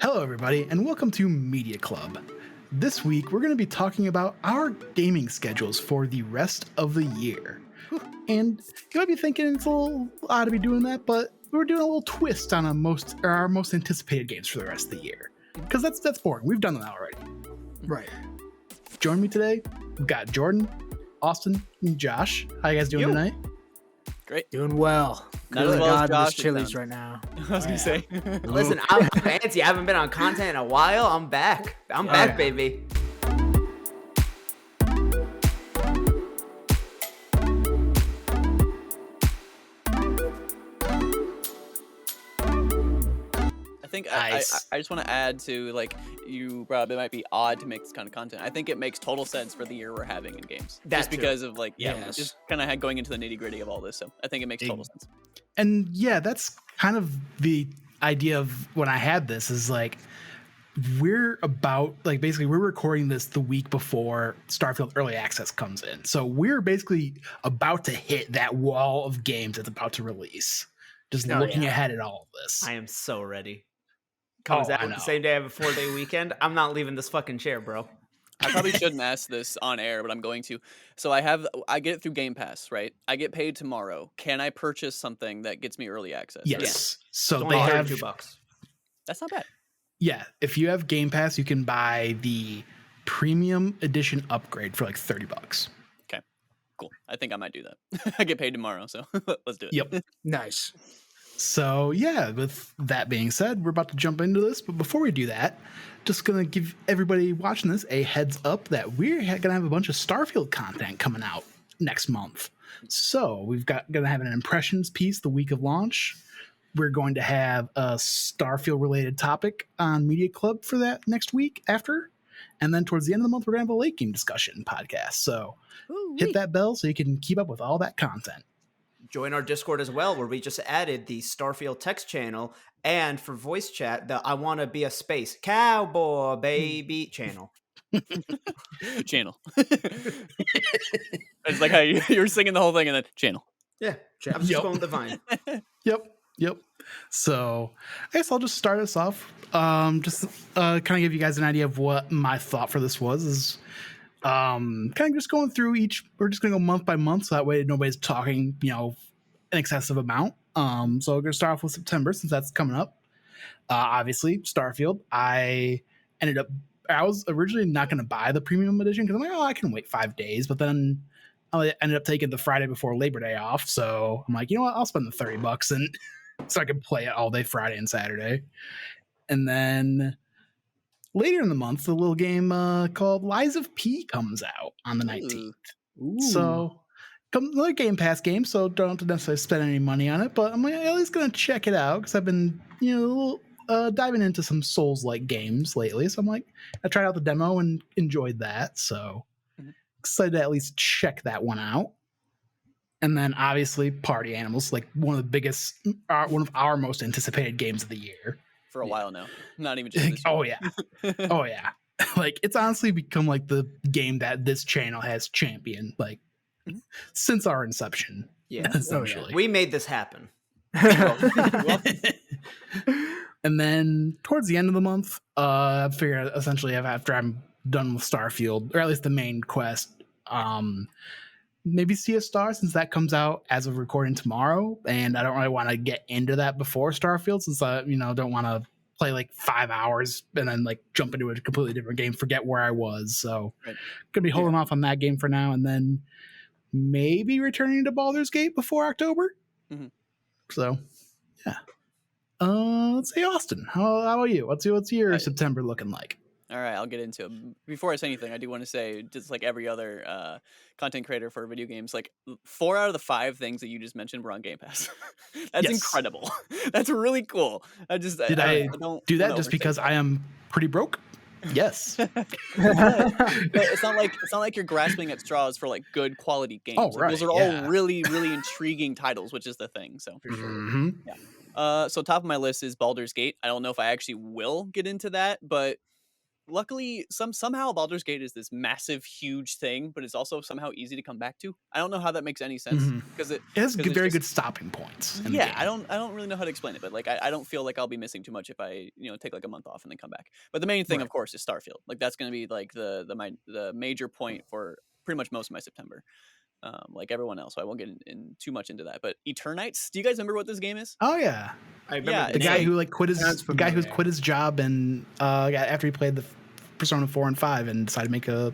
Hello, everybody, and welcome to Media Club. This week, we're going to be talking about our gaming schedules for the rest of the year. And you might be thinking it's a little odd to be doing that, but we're doing a little twist on our most anticipated games for the rest of the year. Because that's boring. We've done that already. Right. Join me today. We've got Jordan, Austin, and Josh. How you guys doing tonight? Great. Doing well. Not Good as well as God, Josh this has Chili's done. right now. I was gonna say. Listen, I'm fancy. I haven't been on content in a while. I'm back. I'm back, baby. I think Nice. I just want to add to, like, you brought up, it might be odd to make this kind of content. I think it makes total sense for the year we're having in games. That just too. because of, like, Yes. just kind of going into the nitty gritty of all this. So I think it makes total sense. And yeah, that's kind of the idea of when I had this is like, we're recording this the week before Starfield Early Access comes in. So we're basically about to hit that wall of games that's about to release. Just looking ahead at all of this. I am so ready. Comes I out know. the same day I have a 4-day weekend. I'm not leaving this fucking chair, bro. I probably shouldn't ask this on air, but I'm going to. So I get it through Game Pass, right? I get paid tomorrow. Can I purchase something that gets me early access? Yes. So It's they only have $2. That's not bad. Yeah, if you have Game Pass, you can buy the premium edition upgrade for like $30. Cool. I think I might do that. I get paid tomorrow, so let's do it. Yep. Nice. So yeah, with that being said, we're about to jump into this. But before we do that, just gonna give everybody watching this a heads up that we're gonna have a bunch of Starfield content coming out next month. So gonna have an impressions piece the week of launch. We're going to have a Starfield related topic on Media Club for that next week after. And then towards the end of the month, we're going to have a late game discussion podcast. So hit that bell so you can keep up with all that content. Join our Discord as well, where we just added the Starfield text channel, and for voice chat, the I Want to Be a Space Cowboy Baby channel. Channel. It's like how you were singing the whole thing and then channel. Yeah, I'm just going with the vine. Yep. So I guess I'll just start us off. Just kind of give you guys an idea of what my thought for this was. Is kind of just going through each. We're just going to go month by month, so that way nobody's talking, an excessive amount. So we're going to start off with September since that's coming up. Obviously, Starfield. I was originally not going to buy the premium edition because I'm like, I can wait 5 days, but then I ended up taking the Friday before Labor Day off. So I'm like, you know what? I'll spend the $30 and so I can play it all day Friday and Saturday. And then later in the month, the little game called Lies of P comes out on the 19th. Ooh. So another Game Pass game, so don't have to necessarily spend any money on it, but I'm at least going to check it out because I've been, diving into some Souls-like games lately. So I'm like, I tried out the demo and enjoyed that. So excited to at least check that one out. And then obviously Party Animals, like one of our most anticipated games of the year. For a while now. Not even just this Oh year. yeah. Like it's honestly become like the game that this channel has championed like since our inception. Yeah, essentially. we made this happen. And then towards the end of the month, I figure essentially after I'm done with Starfield, or at least the main quest, maybe Sea of Stars, since that comes out as of recording tomorrow, and I don't really want to get into that before Starfield, since I don't want to play like 5 hours and then like jump into a completely different game, forget where I was. So gonna be holding off on that game for now, and then maybe returning to Baldur's Gate before October. So yeah. Let's say Austin. How about you? What's your September looking like? All right, I'll get into it. Before I say anything, I do want to say, just like every other content creator for video games, like 4 out of the 5 things that you just mentioned were on Game Pass. That's incredible. That's really cool. I don't do that just because I am pretty broke? Yes. It's not like you're grasping at straws for like good quality games. Oh, right. Those are all really, really intriguing titles, which is the thing. So For sure. Mm-hmm. yeah. So top of my list is Baldur's Gate. I don't know if I actually will get into that, but luckily somehow Baldur's Gate is this massive, huge thing, but it's also somehow easy to come back to. I don't know how that makes any sense Mhm. because It has it's very just good stopping points in the yeah. game. I don't really know how to explain it, but like I don't feel like I'll be missing too much if I take like a month off and then come back. But the main thing, of Right. course, is Starfield. Like that's gonna be like the major point for pretty much most of my September. Like everyone else, so I won't get in too much into that. But Eternites, do you guys remember what this game is? Oh yeah, I remember Yeah, the the it's guy like who like quit his Sounds the guy who's familiar. quit his job and after he played the Persona 4 and 5 and decided to make a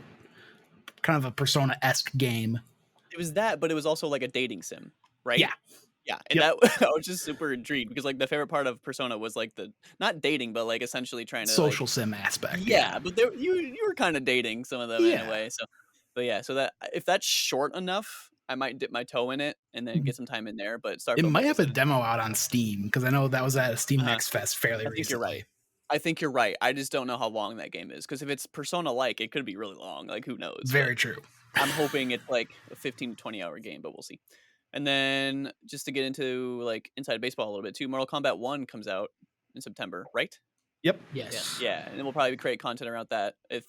kind of a Persona-esque game. it was that, but it was also like a dating sim, right? Yeah. Yeah, and Yep. that I was just super intrigued because like the favorite part of Persona was like the not dating, but like essentially trying to Social sim aspect. yeah, but there you were kind of dating some of them in Yeah. a way. So, but yeah, so that if that's short enough, I might dip my toe in it and then get some time in there. But It Starfield, might like I have a said, demo out on Steam because I know that was at a Steam Uh-huh. Next Fest fairly I think you're recently. right. I think you're right. I just don't know how long that game is because if it's Persona like, it could be really long. Like who knows? Very But true. I'm hoping it's like a 15 to 20 hour game, but we'll see. And then just to get into like inside baseball a little bit too, Mortal Kombat 1 comes out in September, right? Yep. Yes. Yeah, and then we'll probably create content around that. If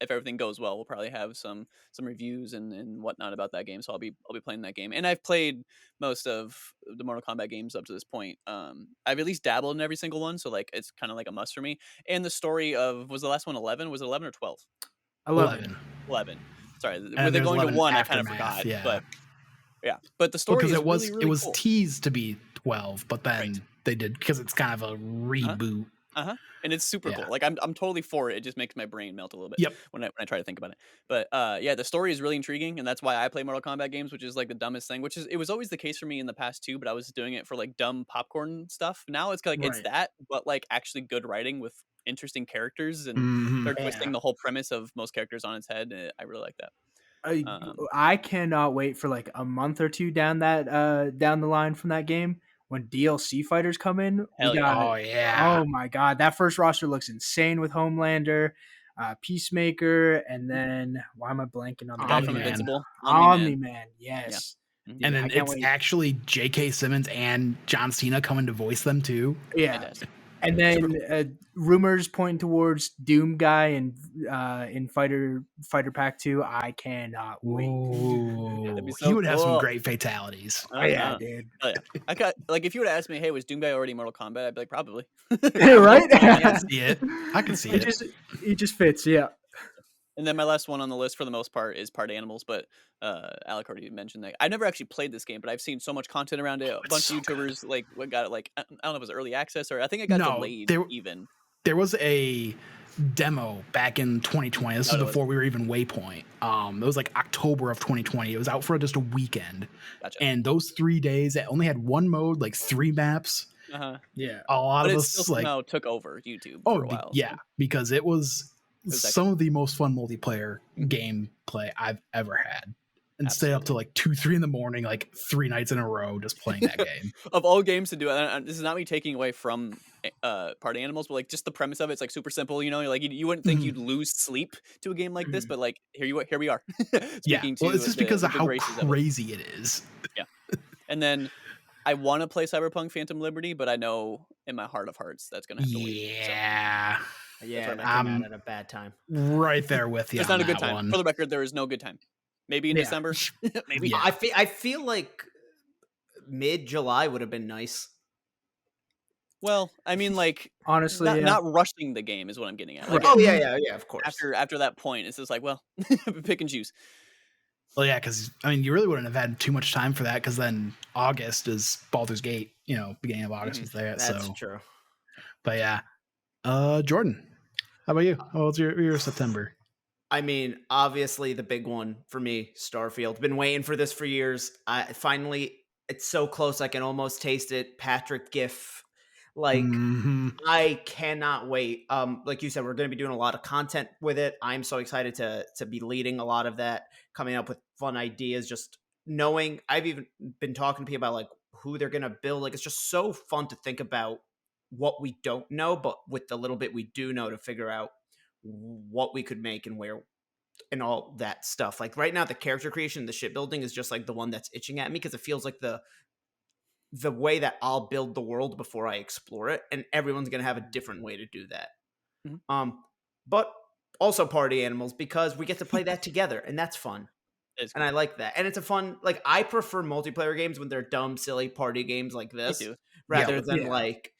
everything goes well, we'll probably have some reviews and whatnot about that game. So I'll be playing that game, and I've played most of the Mortal Kombat games up to this point. I've at least dabbled in every single one, so like it's kind of like a must for me. And the story of was the last one 11? Was it 11 or 12? 11. 11. Sorry, And when they're there's going to 11 one, I kind of Aftermath, forgot. yeah. But yeah, but the story Because is it was really, really it was cool. teased to be 12, but then Right. they did because it's kind of a reboot. And it's super Yeah. cool. Like I'm totally for it. It just makes my brain melt a little bit Yep. when I try to think about it. But yeah, the story is really intriguing, and that's why I play Mortal Kombat games, which is like the dumbest thing. Which is it was always the case for me in the past too, but I was doing it for like dumb popcorn stuff. Now it's like it's Right. that, but like actually good writing with interesting characters, and Mhm. they're Yeah. twisting the whole premise of most characters on its head. And I really like that. Um, I cannot wait for like a month or two down the line from that game when DLC fighters come in. Hell We yeah. got Oh yeah. oh my god, that first roster looks insane with Homelander, Peacemaker, and then why am I blanking on the guy other from Omni-Man. guy? Invincible, Omni-Man, yes. Mhm. Dude, And I then can't it's wait. actually J.K. Simmons and John Cena coming to voice them too. Yeah, Fantastic. and then rumors pointing towards Doom guy in Fighter Pack 2. I cannot wait. Ooh, That'd be he so would have some cool. great fatalities. Oh, yeah, Uh-huh. dude. Hell yeah. I got like if you would have asked me, hey, was Doom guy already in Mortal Kombat? I'd be like, probably. Right? I can see it. I can see It it. just fits, yeah. And then my last one on the list for the most part is Party Animals, but Alec already mentioned that. I've never actually played this game, but I've seen so much content around it. A bunch so of YouTubers like what got it like I don't know if it was early access or I think it got No, delayed there- even. There was a demo back in 2020. This Oh, is there was. before we were even Waypoint. It was like October of 2020. It was out for just a weekend, Gotcha. and those 3 days it only had one mode, like 3 maps. Uh-huh. Yeah. A lot But of it us still like somehow took over YouTube oh for a while. yeah, because it was was some of the most fun multiplayer Mhm. gameplay I've ever had. And stay up to like 2-3 in the morning, like 3 nights in a row, just playing that game. Of all games to do, and this is not me taking away from Party Animals, but like just the premise of it's like super simple. You know, like you wouldn't think Mhm. you'd lose sleep to a game like this, Mhm. but like here we are. Yeah, Speaking well, to it's just the- because the of good how graces of it. crazy it is. And then I want to play Cyberpunk Phantom Liberty, but I know in my heart of hearts that's gonna have to wait. So Yeah, Yeah, where that I'm came at. out at a bad time. right there with you. it's on not a good that time. one. For the record, there is no good time. Maybe in Yeah. December. Maybe. Yeah. I feel like mid-July would have been nice. Well, I mean, like Honestly, not, yeah. not rushing the game is what I'm getting at. Like Right. Oh yeah, of course. after that point, it's just like, well, pick and choose. Well, yeah, because I mean, you really wouldn't have had too much time for that, because then August is Baldur's Gate. You know, beginning of August Mhm. was there. That's So, true. but yeah, Jordan, how about you? How was your September? I mean, obviously the big one for me, Starfield. Been waiting for this for years. I finally, it's so close. I can almost taste it. Patrick Giff, like Mhm. I cannot wait. Like you said, we're going to be doing a lot of content with it. I'm so excited to be leading a lot of that, coming up with fun ideas. Just knowing, I've even been talking to people about like who they're going to build. Like it's just so fun to think about what we don't know, but with the little bit we do know to figure out what we could make and where and all that stuff. Like right now, the character creation, the shipbuilding is just like the one that's itching at me because it feels like the way that I'll build the world before I explore it, and everyone's gonna have a different way to do that. Mhm. But also party animals because we get to play that together, and that's fun. It's And I like that. And it's a fun, like, I prefer multiplayer games when they're dumb, silly party games like Me this, too. rather than Yeah. like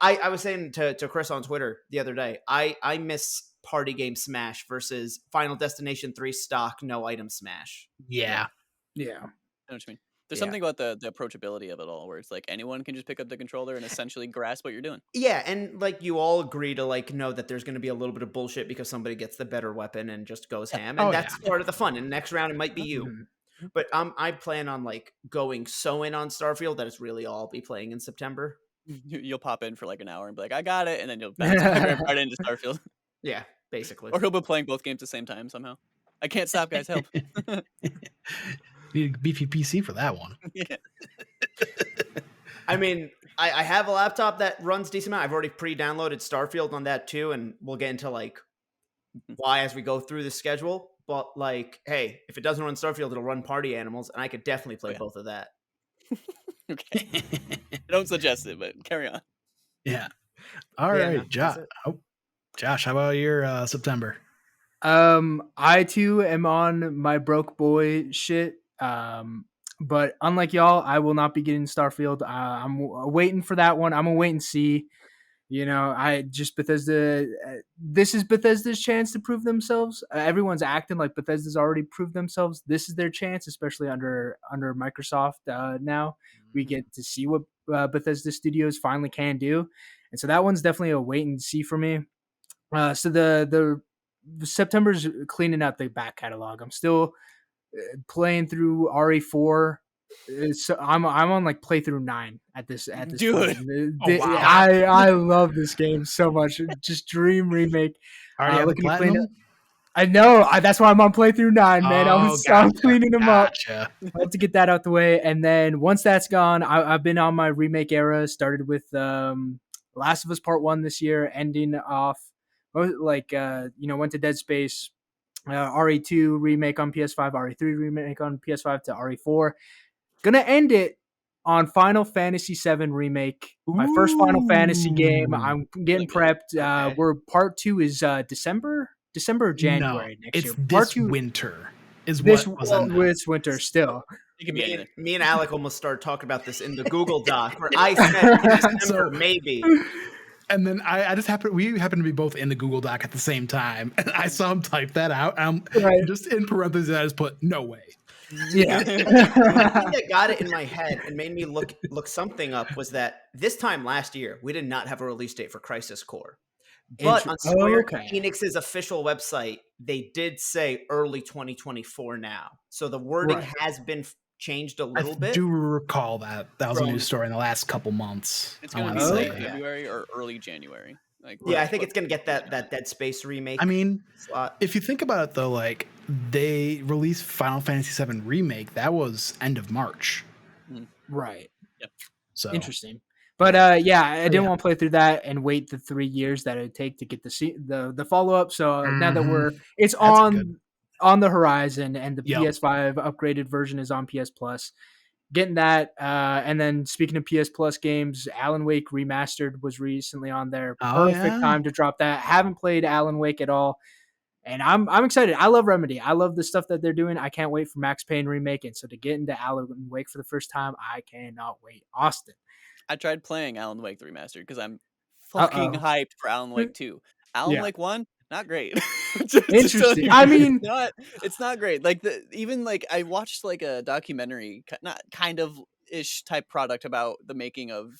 I was saying to Chris on Twitter the other day, I miss party game Smash versus Final Destination 3 stock no item Smash. Yeah. Yeah. I know what you mean. There's Yeah. something about the approachability of it all, where it's like anyone can just pick up the controller and essentially grasp what you're doing. Yeah, and like you all agree to like know that there's going to be a little bit of bullshit because somebody gets the better weapon and just goes ham, and Oh, that's part of the fun. And next round it might be you. Mhm. But I plan on like going so in on Starfield that it's really all I'll be playing in September. You'll pop in for like an hour and be like, "I got it," and then you'll bounce right into Starfield, Yeah, basically. or he'll be playing both games at the same time somehow. I can't stop, guys. Help! Need a beefy PC for that one. Yeah. I mean, I have a laptop that runs decent amount. I've already pre-downloaded Starfield on that too, and we'll get into like why as we go through the schedule. But like, hey, if it doesn't run Starfield, it'll run Party Animals, and I could definitely play yeah. both of that. Okay. I don't suggest it, but carry on. Yeah. All Yeah, right, no, Josh. that's it. Oh, Josh, how about your September? I too am on my broke boy shit. But unlike y'all, I will not be getting Starfield. I'm waiting for that one. I'm gonna wait and see. You know, I just Bethesda. This is Bethesda's chance to prove themselves. Everyone's acting like Bethesda's already proved themselves. This is their chance, especially under Microsoft. Now we get to see what Bethesda Studios finally can do, and so that one's definitely a wait and see for me. So the September's cleaning out the back catalog. I'm still playing through RE4. So I'm on like playthrough 9 at this Dude. point. Oh, wow. I love this game so much. Just dream remake. Already have the looking to clean platinum? it. I know. That's why I'm on playthrough 9, man. I'm cleaning them up. Gotcha. I have to get that out the way, and then once that's gone, I've been on my remake era. Started with Last of Us Part 1 this year, ending off like went to Dead Space, RE2 remake on PS5, RE3 remake on PS5 to RE4. Gonna end it on Final Fantasy VII remake, my first Final Fantasy game. Ooh. I'm getting Really prepped. Okay. Where part 2 is December or January No, next it's year. this Part 2 winter is this what was announced. this winter still. It can be anything. Me and Alec almost started talking about this in the Google Doc where I said December, So- maybe. And then I just we happened to be both in the Google Doc at the same time. And I saw him type that out. Right. Just in parentheses, I just put no way. Yeah. The thing that got it in my head and made me look something up was that this time last year we did not have a release date for Crisis Core, but on Square Enix's official website they did say early 2024 now. So the wording Right. has been changed a I little bit. do recall that was a From- news story in the last couple months. It's I going to wanna be say. late February or early January. Like, Yeah, I think it's gonna get that Dead Space remake. I mean, slot. if you think about it though, like they released Final Fantasy VII Remake, that was end of March. Right. So Interesting. But I didn't yeah. want to play through that and wait the 3 years that it would take to get the follow up. So now that it's good. on the horizon and the Yep. PS5 upgraded version is on PS Plus, getting that. And then speaking of PS Plus games, Alan Wake Remastered was recently on there. Oh, Perfect yeah? time to drop that. Haven't played Alan Wake at all. And I'm excited. I love Remedy. I love the stuff that they're doing. I can't wait for Max Payne remake. And so to get into Alan Wake for the first time, I cannot wait. Austin. I tried playing Alan Wake the remastered because I'm fucking hyped for Alan Wake 2. Alan Yeah. Wake 1, not great. Interesting. I mean, it's not great. Like even like I watched like a documentary, not kind of ish type product about the making of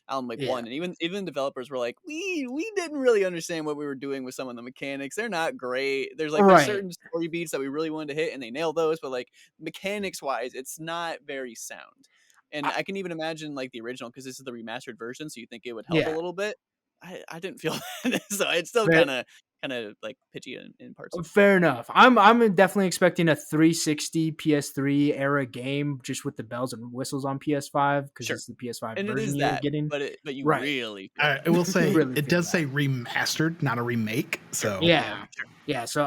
Alan Wake Yeah. 1, and even developers were like, we didn't really understand what we were doing with some of the mechanics. They're not great. There's like Right. certain story beats that we really wanted to hit, and they nailed those, but like mechanics wise, it's not very sound. And I can even imagine like the original, because this is the remastered version, so you think it would help Yeah. a little bit. I didn't feel that, so it's still Fair- kind of like pitchy in parts. Fair enough. I'm definitely expecting a 360 PS3 era game just with the bells and whistles on PS5 because Sure. it's the PS5 And it version is you're that, getting. but you Right. really. I will say Really it feel does say remastered, not a remake. So Yeah. Yeah, so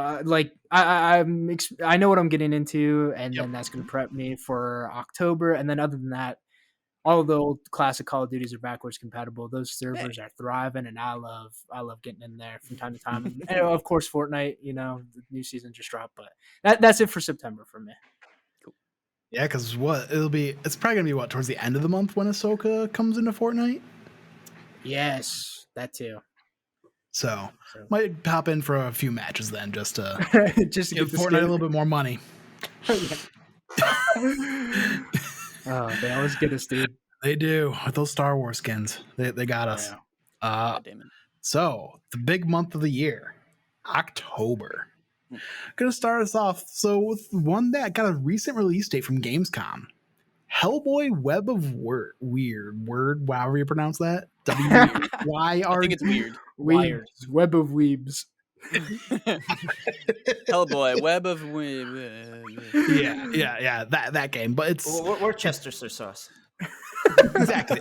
I know what I'm getting into, and Yep. then that's going to prep me for October. And then other than that, all the old classic Call of Duties are backwards compatible. Those servers are thriving, and I love getting in there from time to time. And of course, Fortnite. The new season just dropped, but that's it for September for me. Yeah, because it's probably gonna be towards the end of the month when Ahsoka comes into Fortnite. Yes, that too. So might pop in for a few matches then, just to just to give get the Fortnite a little bit more money. Oh, they always get us, dude. They do with those Star Wars skins. They got us. Yeah. God damn it. So the big month of the year, October. Gonna start us off. So with one that got a recent release date from Gamescom, Hellboy: Web of Word, however you pronounce that. WYR. I think it's weird. Weebs, Web of Weebs. Hellboy, Web of Yeah. That game, but it's We're Chester's sauce. exactly.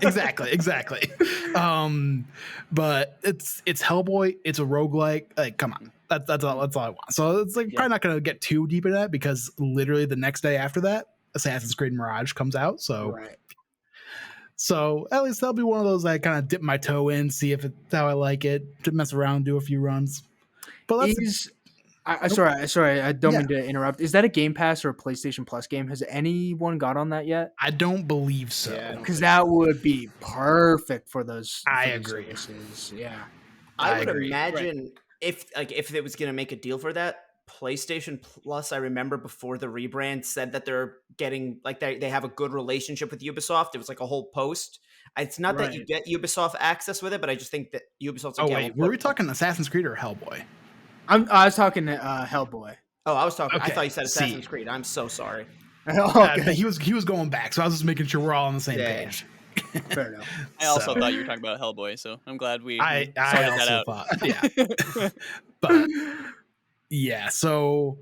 But it's Hellboy. It's a roguelike. Like, come on, that's all I want. So it's like probably not gonna get too deep into that because literally the next day after that, Assassin's Creed Mirage comes out. So Right. So at least that'll be one of those I kind of dip my toe in, see if it's how I like it, to mess around, do a few runs. But sorry, I don't mean to interrupt. Is that a Game Pass or a PlayStation Plus game? Has anyone got on that yet? I don't believe so. Because that would be perfect for those. I for agree. Services. Yeah. I I would agree. imagine if it was gonna make a deal for that, PlayStation Plus, I remember before the rebrand said that they're getting they have a good relationship with Ubisoft. It was like a whole post. It's not that you get Ubisoft access with it, but I just think that Ubisoft's like, were we talking Assassin's Creed or Hellboy? I was talking Hellboy. Oh, I was talking. Okay, I thought you said Assassin's Creed. I'm so sorry. Okay. He was going back, so I was just making sure we're all on the same page. Fair enough. I also thought you were talking about Hellboy, so I'm glad we I sorted that also out. thought, but yeah. So,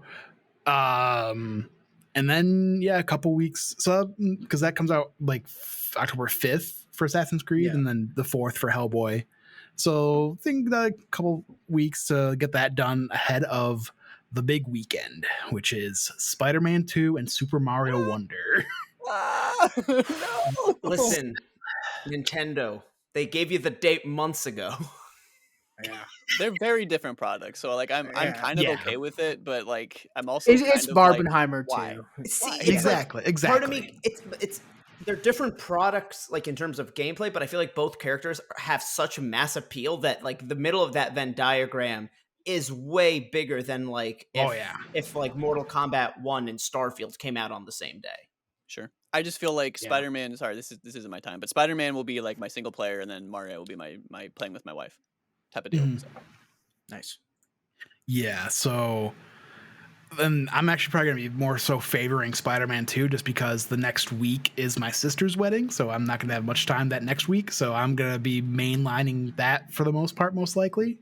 and then a couple weeks. So because that comes out like October 5th for Assassin's Creed, and then the 4th for Hellboy. So I think that a couple weeks to get that done ahead of the big weekend, which is Spider-Man 2 and Super Mario Wonder. No. Listen, Nintendo, they gave you the date months ago. Yeah. They're very different products, so like I'm kind of okay with it, but like I'm also It's kind of Barbenheimer why? too. See, Exactly. Part of me, it's they're different products, like in terms of gameplay, but I feel like both characters have such mass appeal that like the middle of that Venn diagram is way bigger than like if like Mortal Kombat 1 and Starfield came out on the same day. Sure. I just feel like Spider-Man. Sorry, this isn't my time, but Spider-Man will be like my single player, and then Mario will be my playing with my wife type of deal. So. Nice. Yeah. So then I'm actually probably gonna be more so favoring Spider-Man 2 just because the next week is my sister's wedding, so I'm not gonna have much time that next week. So I'm gonna be mainlining that for the most part, most likely.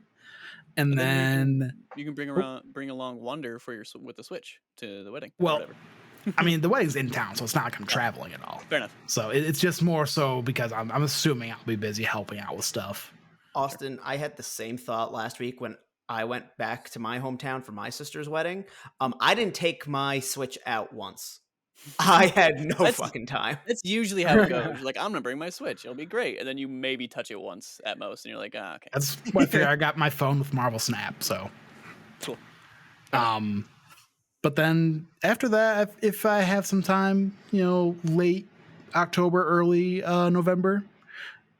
And then you can bring along Wonder for with the Switch to the wedding. Well, or whatever. I mean, the wedding's in town, so it's not like I'm traveling at all. Fair enough. So it's just more so because I'm assuming I'll be busy helping out with stuff. Austin, I had the same thought last week when I went back to my hometown for my sister's wedding. I didn't take my Switch out once. I had no fucking time. That's usually how it goes. You're like, I'm gonna bring my Switch. It'll be great, and then you maybe touch it once at most, and you're like, okay. That's what I figure. I got my phone with Marvel Snap, so cool. But then after that, if I have some time, late October, early November,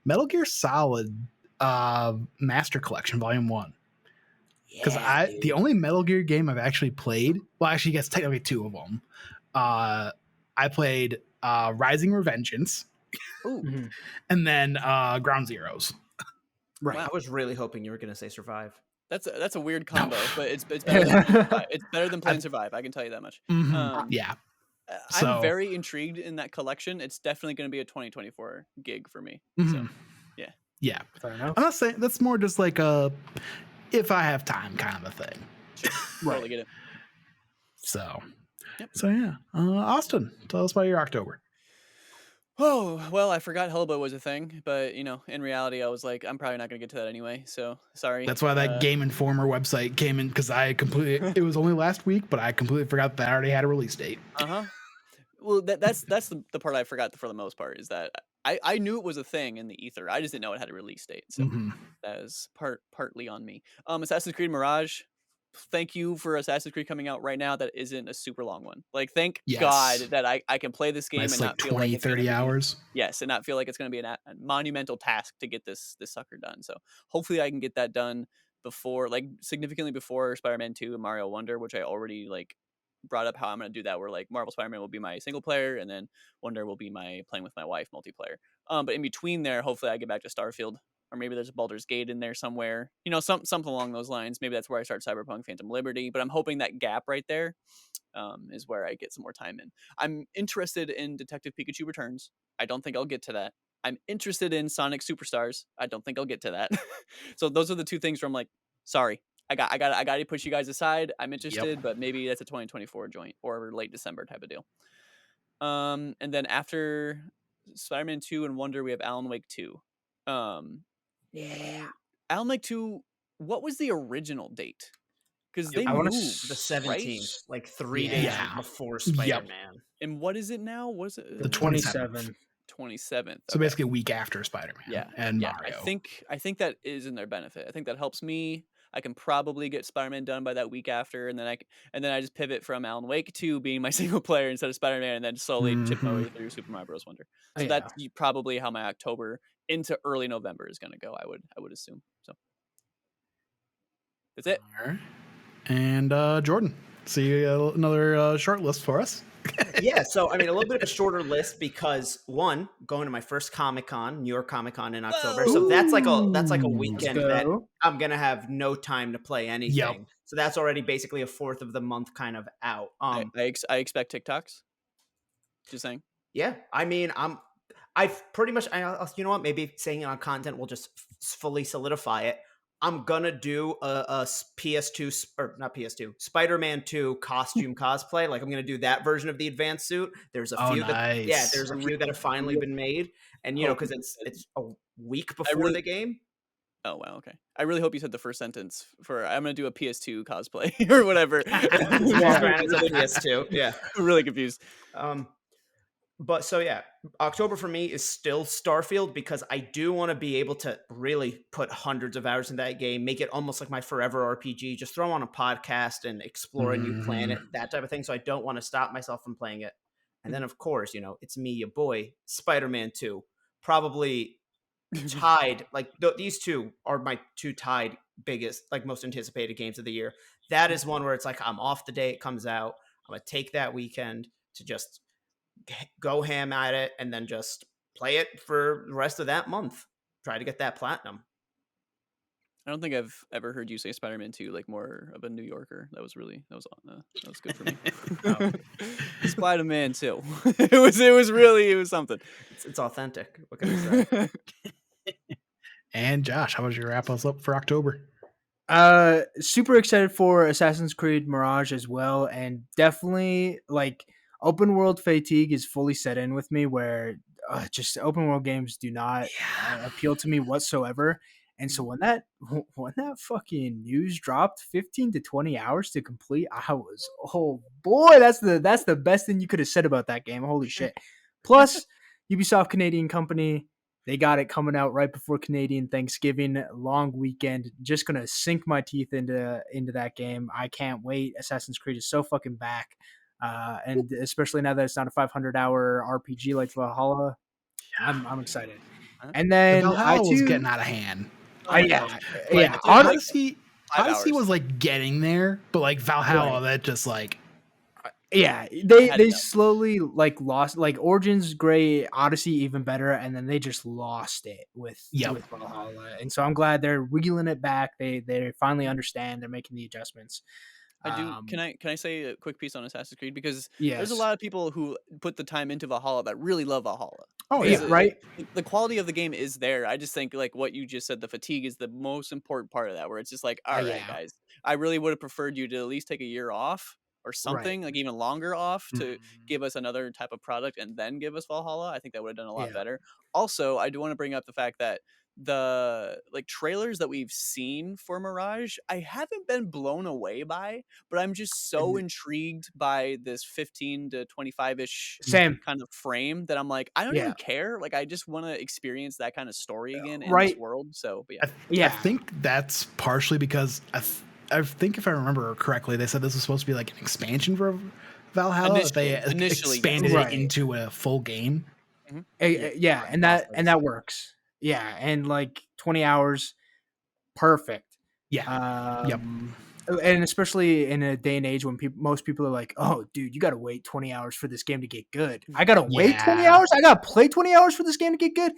Metal Gear Solid Master Collection Volume 1. Because the only Metal Gear game I've actually played, well, actually, I guess technically 2 of them. I played Rising Revengeance, and then Ground Zeroes. Right. Wow. I was really hoping you were going to say Survive. That's a weird combo, but it's better than playing Survive. I can tell you that much. Yeah. I'm very intrigued in that collection. It's definitely going to be a 2024 gig for me. So, yeah. Fair enough. I'm not saying that's more just like a if I have time kind of a thing. Sure. Totally get it. So yeah. Austin, tell us about your October. Oh, well, I forgot Hellboy was a thing, but in reality, I was like, I'm probably not going to get to that anyway. So sorry. That's why that Game Informer website came in, because it was only last week, but I completely forgot that I already had a release date. Well, that's the part I forgot for the most part, is that I knew it was a thing in the ether. I just didn't know it had a release date. So Mhm. that is partly on me. Assassin's Creed Mirage. Thank you for Assassin's Creed coming out right now that isn't a super long one. Like, thank God Yes. that I can play this game Nice, and like not feel like 20, it's gonna 30 be hours. yes, and not feel like it's gonna be a monumental task to get this sucker done. So hopefully I can get that done before, like significantly before Spider-Man 2 and Mario Wonder, which I already like brought up how I'm gonna do that. Where like Marvel Spider-Man will be my single player, and then Wonder will be my playing with my wife multiplayer. But in between there, hopefully I get back to Starfield, or maybe there's a Baldur's Gate in there somewhere. You know, something along those lines. Maybe that's where I start Cyberpunk Phantom Liberty. But I'm hoping that gap right there is where I get some more time in. I'm interested in Detective Pikachu Returns. I don't think I'll get to that. I'm interested in Sonic Superstars. I don't think I'll get to that. So those are the two things where I'm like, sorry, I got to push you guys aside. I'm interested, but maybe that's a 2024 joint or late December type of deal. And then after Spider-Man 2 and Wonder, we have Alan Wake 2. Yeah. Alan Wake 2, what was the original date? Because It they I wanna moved The s- 17th, like 3 days Yeah. before Yep. Spider-Man. And what is it now? Was it The 27. 27th? So basically a week after Spider-Man Yeah, and yeah. Mario. I think that is in their benefit. I think that helps me. I can probably get Spider-Man done by that week after, and then I just pivot from Alan Wake to being my single player instead of Spider-Man, and then slowly chip my way through Super Mario Bros. Wonder. So Yeah. that's probably how my October into early November is going to go. I would assume. So that's it. All right. And Jordan, see another short list for us. Yeah, so I mean, a little bit of a shorter list because one, going to my first Comic-Con, New York Comic-Con in October. So that's like a Ooh. weekend Let's that go. I'm gonna have no time to play anything. Yep. So that's already basically a fourth of the month kind of out. I expect TikToks. Just saying. Yeah, I mean, I've pretty much, you know what? Maybe saying it on content will just fully solidify it. I'm gonna do a PS2 or not PS2, Spider-Man 2 costume cosplay. Like I'm gonna do that version of the advanced suit. There's a few that, yeah, nice. there's a few that have finally been made, and you know, because it's a week before the game. Oh wow, okay. I really hope you said the first sentence for I'm gonna do a PS2 cosplay or whatever. Yeah, it's a PS2. Yeah. I'm really confused. But so yeah, October for me is still Starfield because I do want to be able to really put hundreds of hours in that game, make it almost like my forever RPG, just throw on a podcast and explore a new planet, that type of thing. So I don't want to stop myself from playing it. And then of course, you know, it's me, your boy, Spider-Man 2, probably tied. Like these two are my two tied biggest, like most anticipated games of the year. That is one where it's like I'm off the day it comes out. I'm gonna take that weekend to just go ham at it and then just play it for the rest of that month. Try to get that platinum. I don't think I've ever heard you say Spider-Man 2 like more of a New Yorker. That was good for me. Spider-Man 2. it was something. It's authentic. What can I say? And Josh, how about you wrap us up for October? Super excited for Assassin's Creed Mirage as well, and definitely like open world fatigue is fully set in with me, where just open world games do not appeal to me whatsoever. And so when that fucking news dropped, 15 to 20 hours to complete, I was, oh boy, that's the best thing you could have said about that game. Holy shit! Plus, Ubisoft, Canadian company. They got it coming out right before Canadian Thanksgiving, long weekend. Just gonna sink my teeth into that game. I can't wait. Assassin's Creed is so fucking back, and especially now that it's not a 500-hour RPG like Valhalla, I'm excited. And then Valhalla was getting out of hand. Yeah. Odyssey hours. was like getting there, but like Valhalla, that just like yeah, they slowly like lost, like Origins great, Odyssey even better, and then they just lost it with Valhalla. And so I'm glad they're wheeling it back. They finally understand. They're making the adjustments. I do. Can I say a quick piece on Assassin's Creed, because Yes. there's a lot of people who put the time into Valhalla that really love Valhalla. Oh yeah, right. The quality of the game is there. I just think like what you just said, the fatigue is the most important part of that. Where it's just like, all right, guys, I really would have preferred you to at least take a year off or something, like even longer off to give us another type of product and then give us Valhalla. I think that would have done a lot better. Also, I do want to bring up the fact that the like trailers that we've seen for Mirage, I haven't been blown away by, but I'm just so intrigued by this 15 to 25-ish Same. kind of frame that I'm like, I don't Yeah. even care. Like, I just want to experience that kind of story again in Right. this world. So, but yeah. I Yeah. think that's partially because I think if I remember correctly, they said this was supposed to be like an expansion for Valhalla. They Initially, expanded yes. it into a full game. Yeah, and that works. Yeah, and like 20 hours, perfect. Yeah. Yep. And especially in a day and age when most people are like, "Oh, dude, you got to wait 20 hours for this game to get good." I got to wait 20 Yeah. hours. I got to play 20 hours for this game to get good.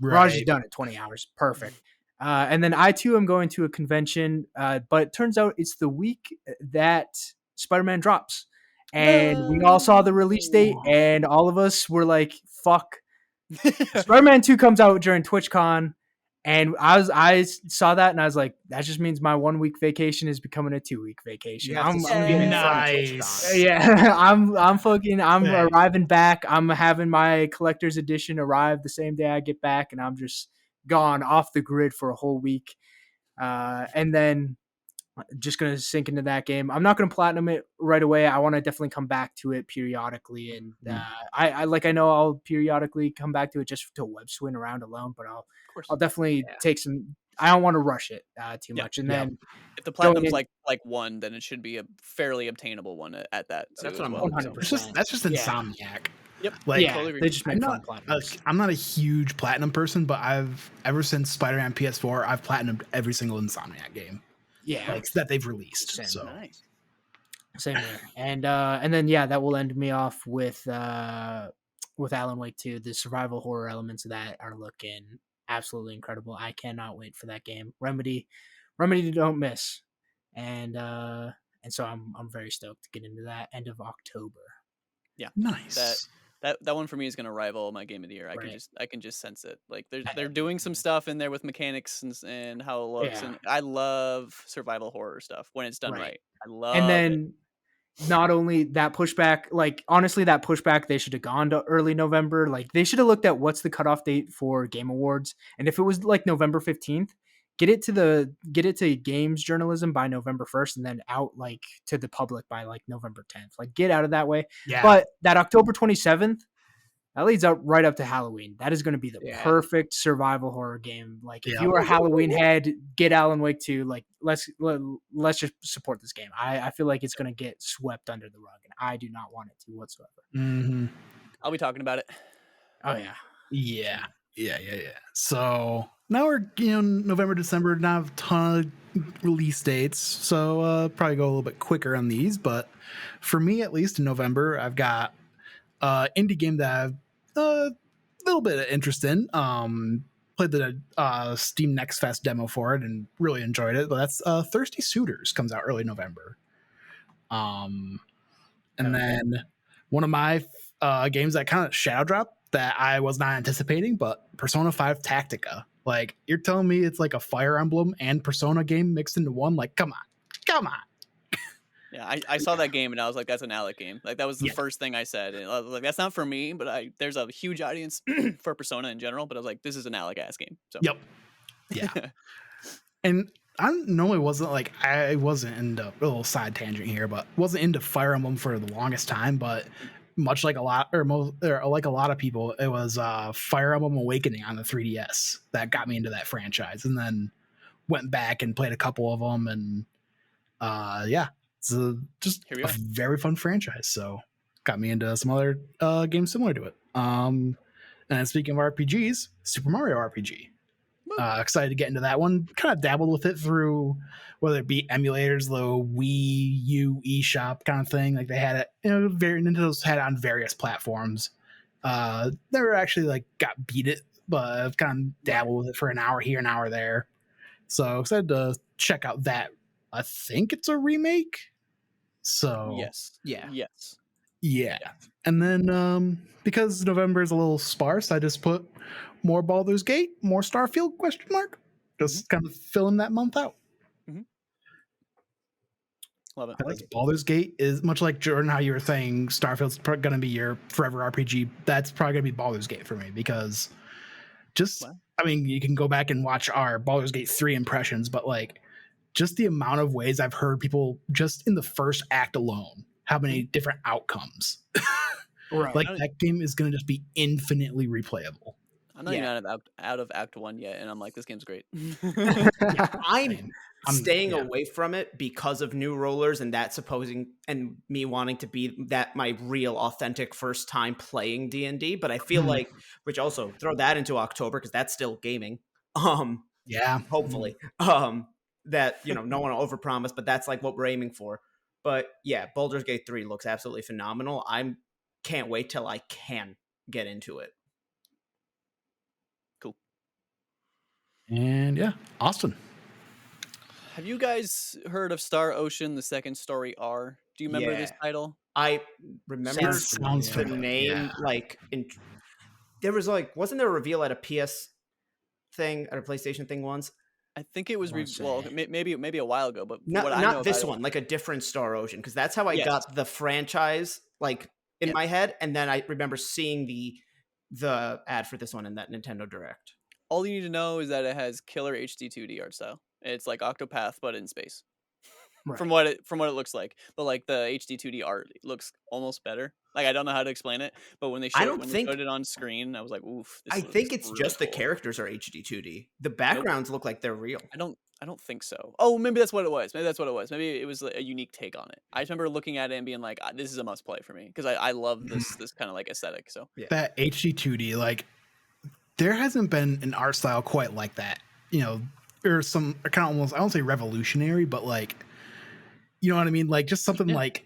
Mirage is Right. done at 20 hours. Perfect. And then I too am going to a convention, but it turns out it's the week that Spider-Man drops. And we all saw the release date, and all of us were like, "Fuck!" Spider-Man 2 comes out during TwitchCon, and I saw that, and I was like, "That just means my 1 week vacation is becoming a 2 week vacation." You have to I'm see it in front of nice. TwitchCon. yeah, I'm Hey. arriving back. I'm having my collector's edition arrive the same day I get back, and I'm just gone off the grid for a whole week. And then just gonna sink into that game. I'm not gonna platinum it right away. I want to definitely come back to it periodically, and I know I'll periodically come back to it just to web swing around alone, but Of course. I'll definitely take some. I don't want to rush it too Yeah. much, and Yeah. then If the platinum's in- like one, then it should be a fairly obtainable one at that. Too, That's as what I'm well. hoping. 100%. That's just Yeah. Insomniac. Yep. Like, yeah, totally agree. they just make I'm fun not, platinums. I'm not a huge platinum person, but I've ever since Spider-Man PS4, I've platinumed every single Insomniac game Yeah, like that they've released. Same. So Nice. same here. And then that will end me off with Alan Wake 2. The survival horror elements of that are looking absolutely incredible. I cannot wait for that game. Remedy don't miss. And so I'm very stoked to get into that end of October. Yeah. nice. That one for me is going to rival my game of the year. Right. I can just sense it. Like they're doing some stuff in there with mechanics and how it looks, Yeah. and I love survival horror stuff when it's done Right. right. I love. And it. then not only that pushback, like honestly, that pushback, they should have gone to early November. Like they should have looked at what's the cutoff date for Game Awards, and if it was like November 15th, get it to games journalism by November 1st, and then out like to the public by like November 10th. Like get out of that way. Yeah. But that October 27th, that leads up right up to Halloween. That is going to be the perfect survival horror game. Like if Yeah. you are a Halloween head, get Alan Wake 2. Like let's just support this game. I feel like it's going to get swept under the rug, and I do not want it to whatsoever. Mhm. I'll be talking about it. Oh yeah. Yeah. So now we're November, December, not have a ton of release dates, so probably go a little bit quicker on these. But for me, at least in November, I've got indie game that I've a little bit of interest in. Played the Steam Next Fest demo for it and really enjoyed it. But that's Thirsty Suitors comes out early November. And then one of my games that kind of shadow dropped that I was not anticipating, but Persona 5 Tactica. Like you're telling me it's like a Fire Emblem and Persona game mixed into one? Like come on. Yeah, I saw that game and I was like, that's an Alec game. Like that was the Yeah. first thing I said. And I was like, that's not for me, but there's a huge audience for Persona in general. But I was like, this is an Alec ass game. So Yep. Yeah. And I normally I wasn't into a little side tangent here, but wasn't into Fire Emblem for the longest time. But much like a lot of people, it was Fire Emblem Awakening on the 3DS that got me into that franchise, and then went back and played a couple of them, and it's just Here we a are. very fun franchise. So got me into some other games similar to it. And speaking of RPGs, Super Mario RPG. Excited to get into that one. Kind of dabbled with it through whether it be emulators, the Wii U eShop kind of thing. Like they had it, Nintendo's had it on various platforms. Never actually like got beat it, but I've kind of dabbled with it for an hour here, an hour there. So excited to check out that. I think it's a remake. So yes. Yeah. Yes. yeah. And then because November is a little sparse, I just put more Baldur's Gate, more Starfield, ? Just kind of filling that month out. Love it. Because Baldur's Gate is much like Jordan, how you were saying Starfield's going to be your forever RPG. That's probably going to be Baldur's Gate for me because just Wow. I mean, you can go back and watch our Baldur's Gate 3 impressions, but like just the amount of ways I've heard people just in the first act alone, how many different outcomes. Right. Like that game is going to just be infinitely replayable. I'm not even out of Act 1 yet, and I'm like, this game's great. I'm I'm staying yeah. away from it because of new rollers and that supposing and me wanting to be that my real authentic first time playing D&D, but I feel Mhm. like, which also throw that into October because that's still gaming. Yeah. Hopefully. That, you know, no one will overpromise, but that's like what we're aiming for. But yeah, Baldur's Gate 3 looks absolutely phenomenal. Can't wait till I can get into it. Cool. And yeah, Austin. Have you guys heard of Star Ocean: The Second Story R? Do you remember this Yeah. title? I remember Sounds the familiar, name, yeah. like, there was like, wasn't there a reveal at a PS thing, at a PlayStation thing once? I think it was wanna well, say. maybe a while ago, but from Not what I know not this about one, like a different Star Ocean, because that's how I Yes. got the franchise like in Yes. my head, and then I remember seeing the ad for this one in that Nintendo Direct. all you need to know is that it has killer HD 2D art style. It's like Octopath, but in space. Right. From what it looks like, but like the HD 2D art looks almost better. Like I don't know how to explain it, but when they showed it on screen, I was like, "Oof!" I This think looks it's really just the cool. characters are HD 2D. The backgrounds look like they're real. I don't think so. Oh, maybe that's what it was. Maybe it was like a unique take on it. I remember looking at it and being like, "This is a must play for me," because I love this kind of like aesthetic. So That HD 2D, like there hasn't been an art style quite like that. You know, there's some kind of almost, I don't say revolutionary, but like, you know what I mean? Like just something like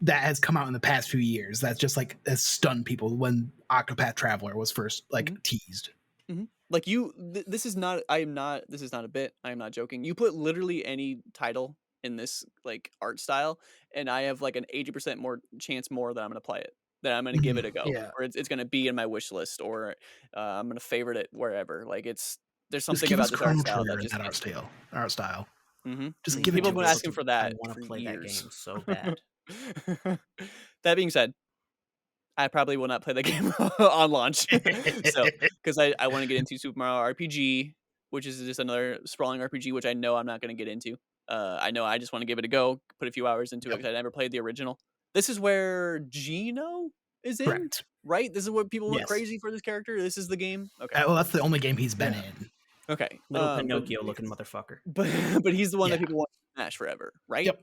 that has come out in the past few years that's just like has stunned people when Octopath Traveler was first like teased. like this is not. I am not. This is not a bit. I am not joking. You put literally any title in this like art style, and I have like an 80% more chance more that I'm gonna play it. That I'm gonna give it a go, Yeah. or it's gonna be in my wish list, or I'm gonna favorite it wherever. Like there's Just something give about us this art Chrono style Trigger that in just that art style. Art style. Just Mhm. give it People to have been us. asking for I that want for to play that years. game so bad. That being said, I probably will not play the game on launch. So, because I want to get into Super Mario RPG, which is just another sprawling RPG, which I know I'm not going to get into. I know I just want to give it a go, put a few hours into it because I never played the original. This is where Gino is in, Correct. right? This is what people went Yes. crazy for this character. This is the game. Okay. Well, that's the only game he's been Yeah. in. Okay. Little Pinocchio looking motherfucker. But he's the one that Yeah. people want to smash forever, right? Yep.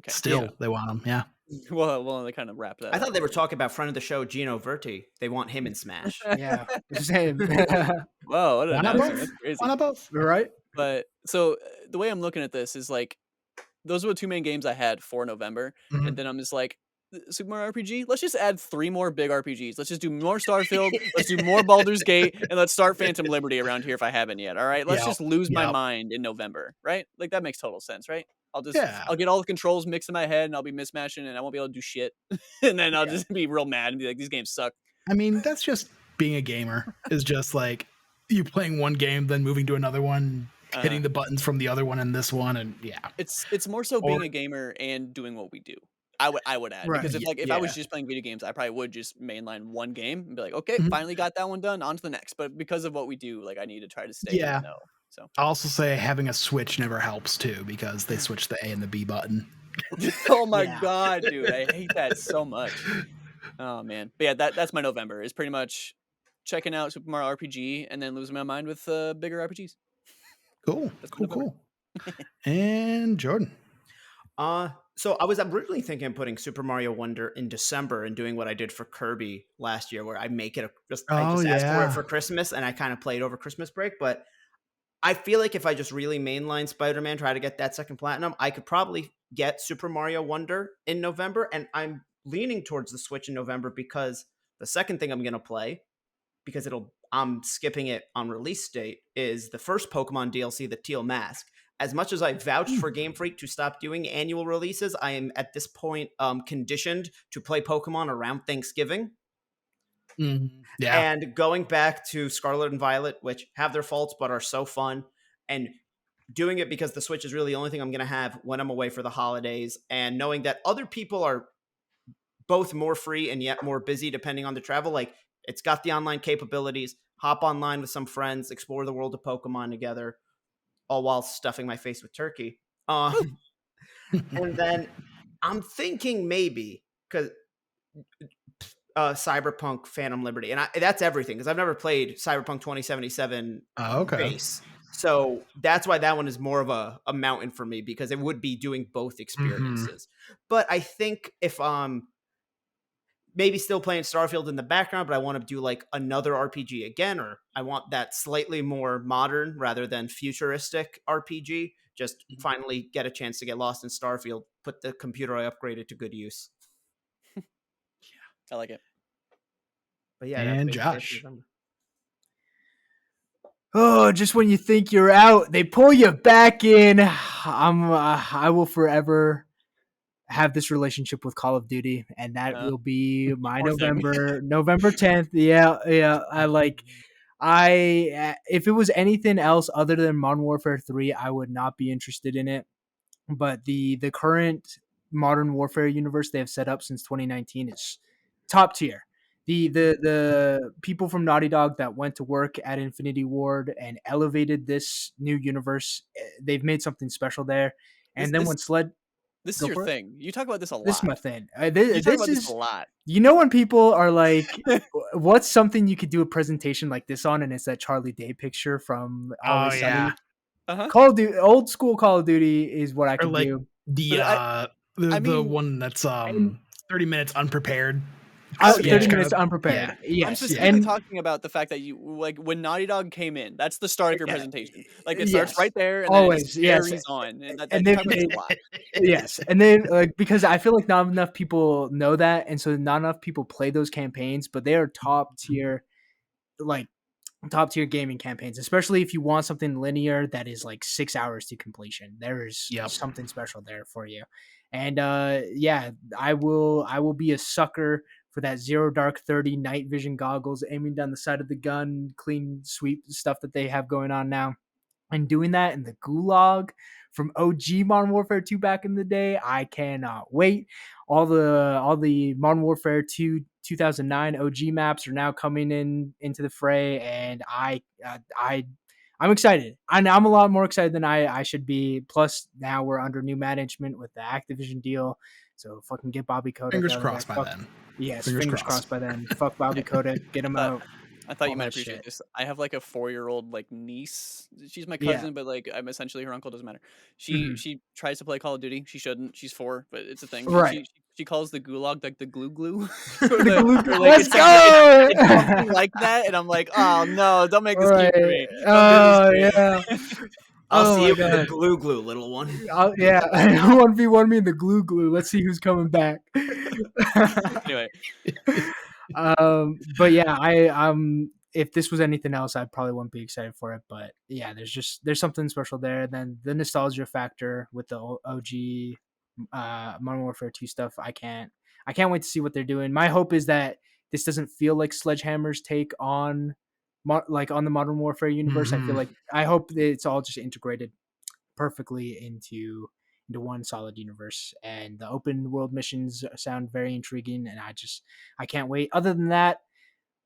Okay. Still, Yeah. they want him. Yeah. Well, they kind of wrap that. I up. thought they were talking about friend of the show, Gino Verti. They want him in Smash. Yeah. Same. Whoa, what an Why not announcement. both? That's crazy. Why not both? Right? But so the way I'm looking at this is like those were the two main games I had for November, Mhm. and then I'm just like Super Mario RPG. Let's just add 3 more big RPGs. Let's just do more Starfield. Let's do more Baldur's Gate, and let's start Phantom Liberty around here if I haven't yet. All right, let's Yep, just lose my yep. mind in November, right? Like that makes total sense, right? Yeah. I'll get all the controls mixed in my head, and I'll be mismatching, and I won't be able to do shit, and then I'll just be real mad and be like, these games suck. I mean, that's just being a gamer. Is just like you playing one game, then moving to another one, hitting the buttons from the other one and this one, and yeah. It's more so being a gamer and doing what we do. I would add Right. because if I was Yeah. just playing video games, I probably would just mainline one game and be like, okay, Mhm. finally got that one done, on to the next. But because of what we do, like I need to try to stay Yeah. in the know. So I'll also say having a Switch never helps too because they switch the A and the B button. oh my Yeah. god, dude, I hate that so much. Oh man, but yeah, that's my November is pretty much checking out Super Mario RPG and then losing my mind with bigger RPGs. Cool. That's Cool. November. Cool. And Jordan. So I was originally thinking of putting Super Mario Wonder in December and doing what I did for Kirby last year, where I make it I just asked for it for Christmas and I kind of played over Christmas break. But I feel like if I just really mainline Spider-Man, try to get that second platinum, I could probably get Super Mario Wonder in November. And I'm leaning towards the Switch in November because the second thing I'm going to play, because I'm skipping it on release date, is the first Pokemon DLC, the Teal Mask. As much as I vouched for Game Freak to stop doing annual releases, I am at this point conditioned to play Pokemon around Thanksgiving. Yeah. And going back to Scarlet and Violet, which have their faults but are so fun, and doing it because the Switch is really the only thing I'm going to have when I'm away for the holidays, and knowing that other people are both more free and yet more busy depending on the travel. Like, it's got the online capabilities. hop online with some friends, explore the world of Pokemon together, all while stuffing my face with turkey. And then I'm thinking maybe because Cyberpunk Phantom Liberty, and that's everything because I've never played Cyberpunk 2077 Okay. base. So that's why that one is more of a mountain for me because it would be doing both experiences. But I think if maybe still playing Starfield in the background, but I want to do like another RPG again, or I want that slightly more modern rather than futuristic RPG. Just finally get a chance to get lost in Starfield, put the computer I upgraded to good use. I like it. But yeah, And that's basically it for Josh. November. Oh, just when you think you're out, they pull you back in. I will forever have this relationship with Call of Duty, and that will be my poor thing. November 10th. Yeah. If it was anything else other than Modern Warfare 3, I would not be interested in it. But the current Modern Warfare universe they have set up since 2019 is top tier. The people from Naughty Dog that went to work at Infinity Ward and elevated this new universe, they've made something special there. And then when Sled, this is Go your for it. thing. You talk about this a lot. this is my thing. You This talk about is this a lot. you know when people are like, "What's something you could do a presentation like this on?" And it's that Charlie Day picture from Always Sunny. Call of Duty, old school Call of Duty is what I could like do. the mean, one that's 30 minutes unprepared. 30 minutes unprepared. Yeah. Yes. I'm specifically talking about the fact that you like when Naughty Dog came in. That's the start of your presentation. Like it starts right there, and then it just carries on. And that then covers a lot. Yes, and then like because I feel like not enough people know that, and so not enough people play those campaigns. But they are top tier gaming campaigns, especially if you want something linear that is like 6 hours to completion. There is something special there for you. And I will be a sucker for that Zero Dark 30 night vision goggles, aiming down the side of the gun, clean sweep stuff that they have going on now. And doing that in the Gulag from OG Modern Warfare 2 back in the day, I cannot wait. All the Modern Warfare 2 2009 OG maps are now coming into the fray, and I'm excited. I'm a lot more excited than I should be. Plus, now we're under new management with the Activision deal, so fucking get Bobby Kotick. Fingers crossed by then. Yes, fingers crossed by then. Fuck Bobby Kotick, get him out. I thought you might appreciate this. I have like a 4-year-old like niece. She's my cousin, but like I'm essentially her uncle. Doesn't matter. She tries to play Call of Duty. She shouldn't. She's 4, but it's a thing. Right. She calls the Gulag like the glue. Let's go. It's something like that, and I'm like, oh no, don't make this cute for me. Oh yeah. I'll see you with the glue, little one. 1v1 me in the glue. Let's see who's coming back. Anyway. But yeah, if this was anything else, I probably wouldn't be excited for it. But yeah, there's something special there. And then the nostalgia factor with the OG Modern Warfare 2 stuff. I can't wait to see what they're doing. My hope is that this doesn't feel like Sledgehammer's take on on the Modern Warfare universe. I hope that it's all just integrated perfectly into one solid universe, and the open world missions sound very intriguing, and I can't wait. Other than that,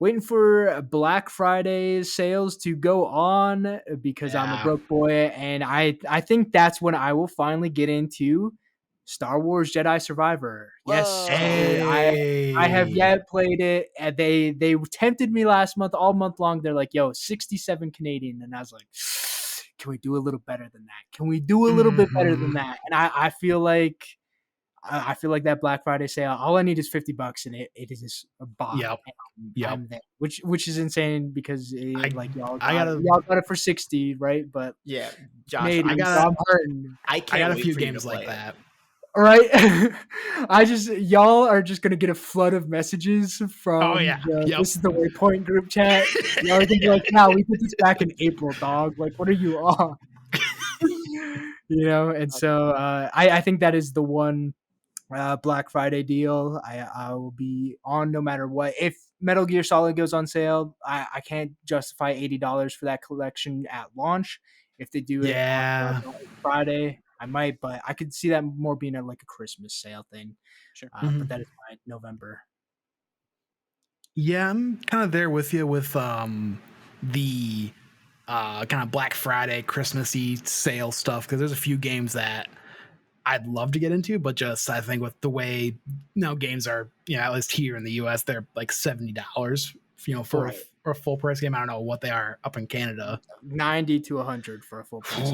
waiting for Black Friday sales to go on because I'm a broke boy, and I think that's when I will finally get into Star Wars Jedi Survivor. Yes, I have yet played it. They tempted me last month, all month long. They're like, "Yo, 67 Canadian," and I was like, "Can we do a little better than that? Can we do a little bit better than that?" And I feel like that Black Friday sale, all I need is $50, and it is a bomb. Yep. I'm there, which is insane because y'all got it for 60, right? But yeah, Josh, I got a few games like that. Right, y'all are just gonna get a flood of messages from this is the Waypoint group chat. Y'all are gonna be like, "Now we did this back in April, dog. Like, what are you on?" And so I think that is the one Black Friday deal I will be on no matter what. If Metal Gear Solid goes on sale, I can't justify $80 for that collection at launch. If they do it on Friday, I might, but I could see that more being like a Christmas sale thing. Sure. But that is my November. Yeah, I'm kind of there with you with the kind of Black Friday, Christmassy sale stuff, because there's a few games that I'd love to get into, but just I think with the way games are, at least here in the US, they're like $70, for Right. a full price game. I don't know what they are up in Canada. 90 to 100 for a full price.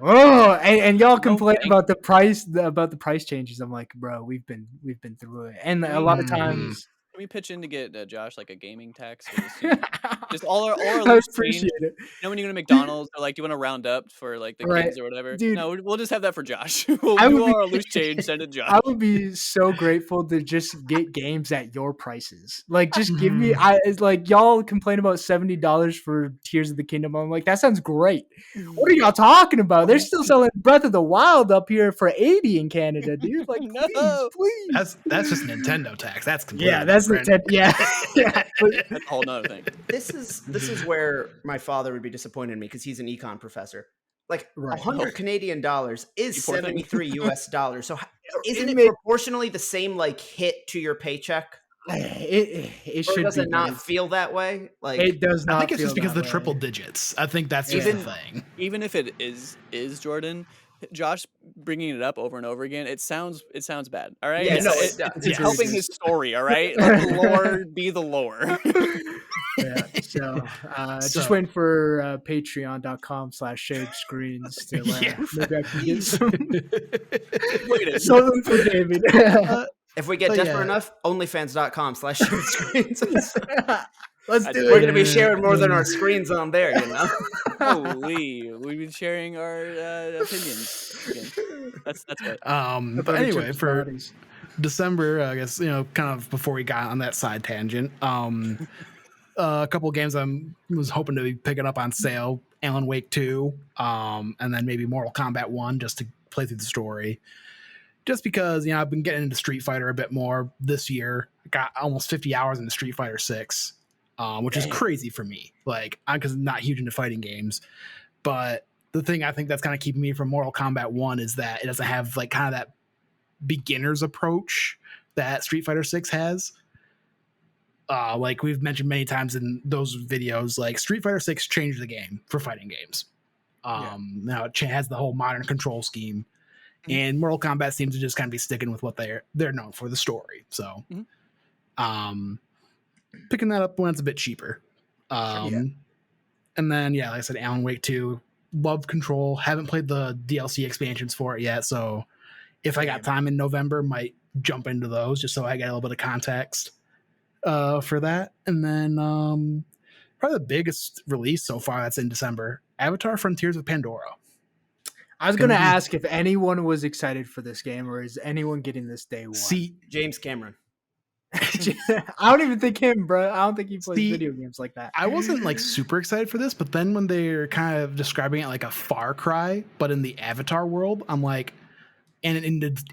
Oh, And y'all complain thank about the price changes. I'm like, bro, we've been through it, and a lot of times. Can we pitch in to get Josh like a gaming tax? For this, just all our I loose appreciate change. it. When you go to McDonald's, or like, do you want to round up for like the Right. kids or whatever? Dude. No, we'll just have that for Josh. We'll I do would be- our loose change, send it to Josh. I would be so grateful to just get games at your prices. Like, just give me. It's like y'all complain about $70 for Tears of the Kingdom. I'm like, that sounds great. What are y'all talking about? They're still selling Breath of the Wild up here for $80 in Canada, dude. Like, No. please. that's just Nintendo tax. That's completely Yeah, that's the different. yeah. Yeah. That's a whole nother thing. This is where my father would be disappointed in me because he's an econ professor. Like Right. 100 Canadian dollars is You poor thing. 73 US dollars. So isn't It it may- proportionally the same like hit to your paycheck? It Or should does be. it not dude. feel that way? Like It does not. I think it's feel just because that the triple way. digits. I think that's just Even- the thing. Even if it is Jordan, Josh bringing it up over and over again, it sounds bad. All right, Yeah, it's, no, it- it does. it's Yes. helping his story. All right, let the lore be the lore. Yeah, so just So- waiting for patreon.com/shade screens to Yeah. maybe I can get some Wait a something for David. if we get But desperate yeah. enough, onlyfans.com/screens. Let's I do did- We're it. gonna be sharing more than our screens on there, you know. Holy, we've been sharing our opinions. Again. That's what. But anyway, for December, I guess, kind of before we got on that side tangent, a couple of games was hoping to be picking up on sale: Alan Wake 2, and then maybe Mortal Kombat 1, just to play through the story. Just because, I've been getting into Street Fighter a bit more this year. I got almost 50 hours into Street Fighter 6, which is crazy for me. Like, because I'm not huge into fighting games. But the thing I think that's kind of keeping me from Mortal Kombat 1 is that it doesn't have like kind of that beginner's approach that Street Fighter 6 has. Like we've mentioned many times in those videos, like Street Fighter 6 changed the game for fighting games. Now it has the whole modern control scheme, and Mortal Kombat seems to just kind of be sticking with what they're known for, the story. So, picking that up when it's a bit cheaper. And then like I said, Alan Wake 2, love Control. Haven't played the DLC expansions for it yet, so if I got time in November, might jump into those just so I get a little bit of context for that. And then probably the biggest release so far that's in December, Avatar: Frontiers of Pandora. I was gonna Gonna be- ask if anyone was excited for this game, or is anyone getting this day one? See, James Cameron. I don't even think him, bro. I don't think he plays See, video games like that. I wasn't like super excited for this, but then when they're kind of describing it like a Far Cry, but in the Avatar world, I'm like, and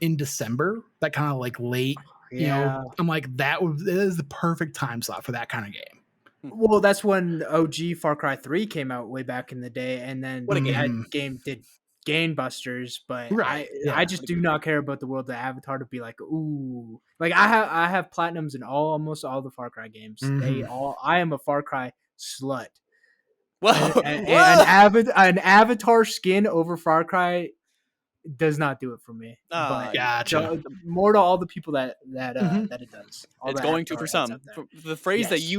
in December, that kind of like late, I'm like, that is the perfect time slot for that kind of game. Well, that's when OG Far Cry 3 came out way back in the day, and then What a that game. game did Gangbusters, but Right, I just do not care about the world of Avatar to be like, ooh. Like I have platinums in almost all the Far Cry games. I am a Far Cry slut. Whoa, And whoa! an Avatar skin over Far Cry does not do it for me. Ah, But Gotcha. more to all the people that Mhm. it does. All It's the going to Avatar for heads some. out there. The phrase that Yes.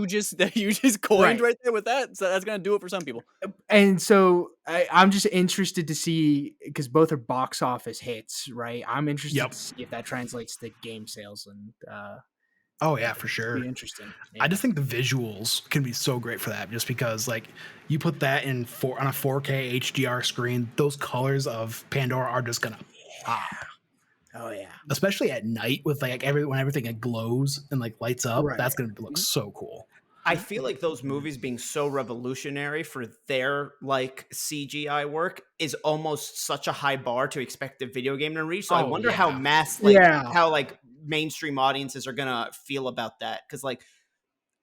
you just coined Right. right there with that, so that's gonna do it for some people. And so I'm just interested to see, because both are box office hits, right? I'm interested Yep. to see if that translates to game sales, and Oh yeah, for sure. be interesting. I just think the visuals can be so great for that, just because like you put that on a 4K HDR screen, those colors of Pandora are just gonna pop, Oh yeah, especially at night with like when everything like glows and like lights up. Right. That's gonna look so cool. I feel like those movies being so revolutionary for their like CGI work is almost such a high bar to expect a video game to reach. So I Oh, wonder yeah. how how like mainstream audiences are gonna feel about that. Because like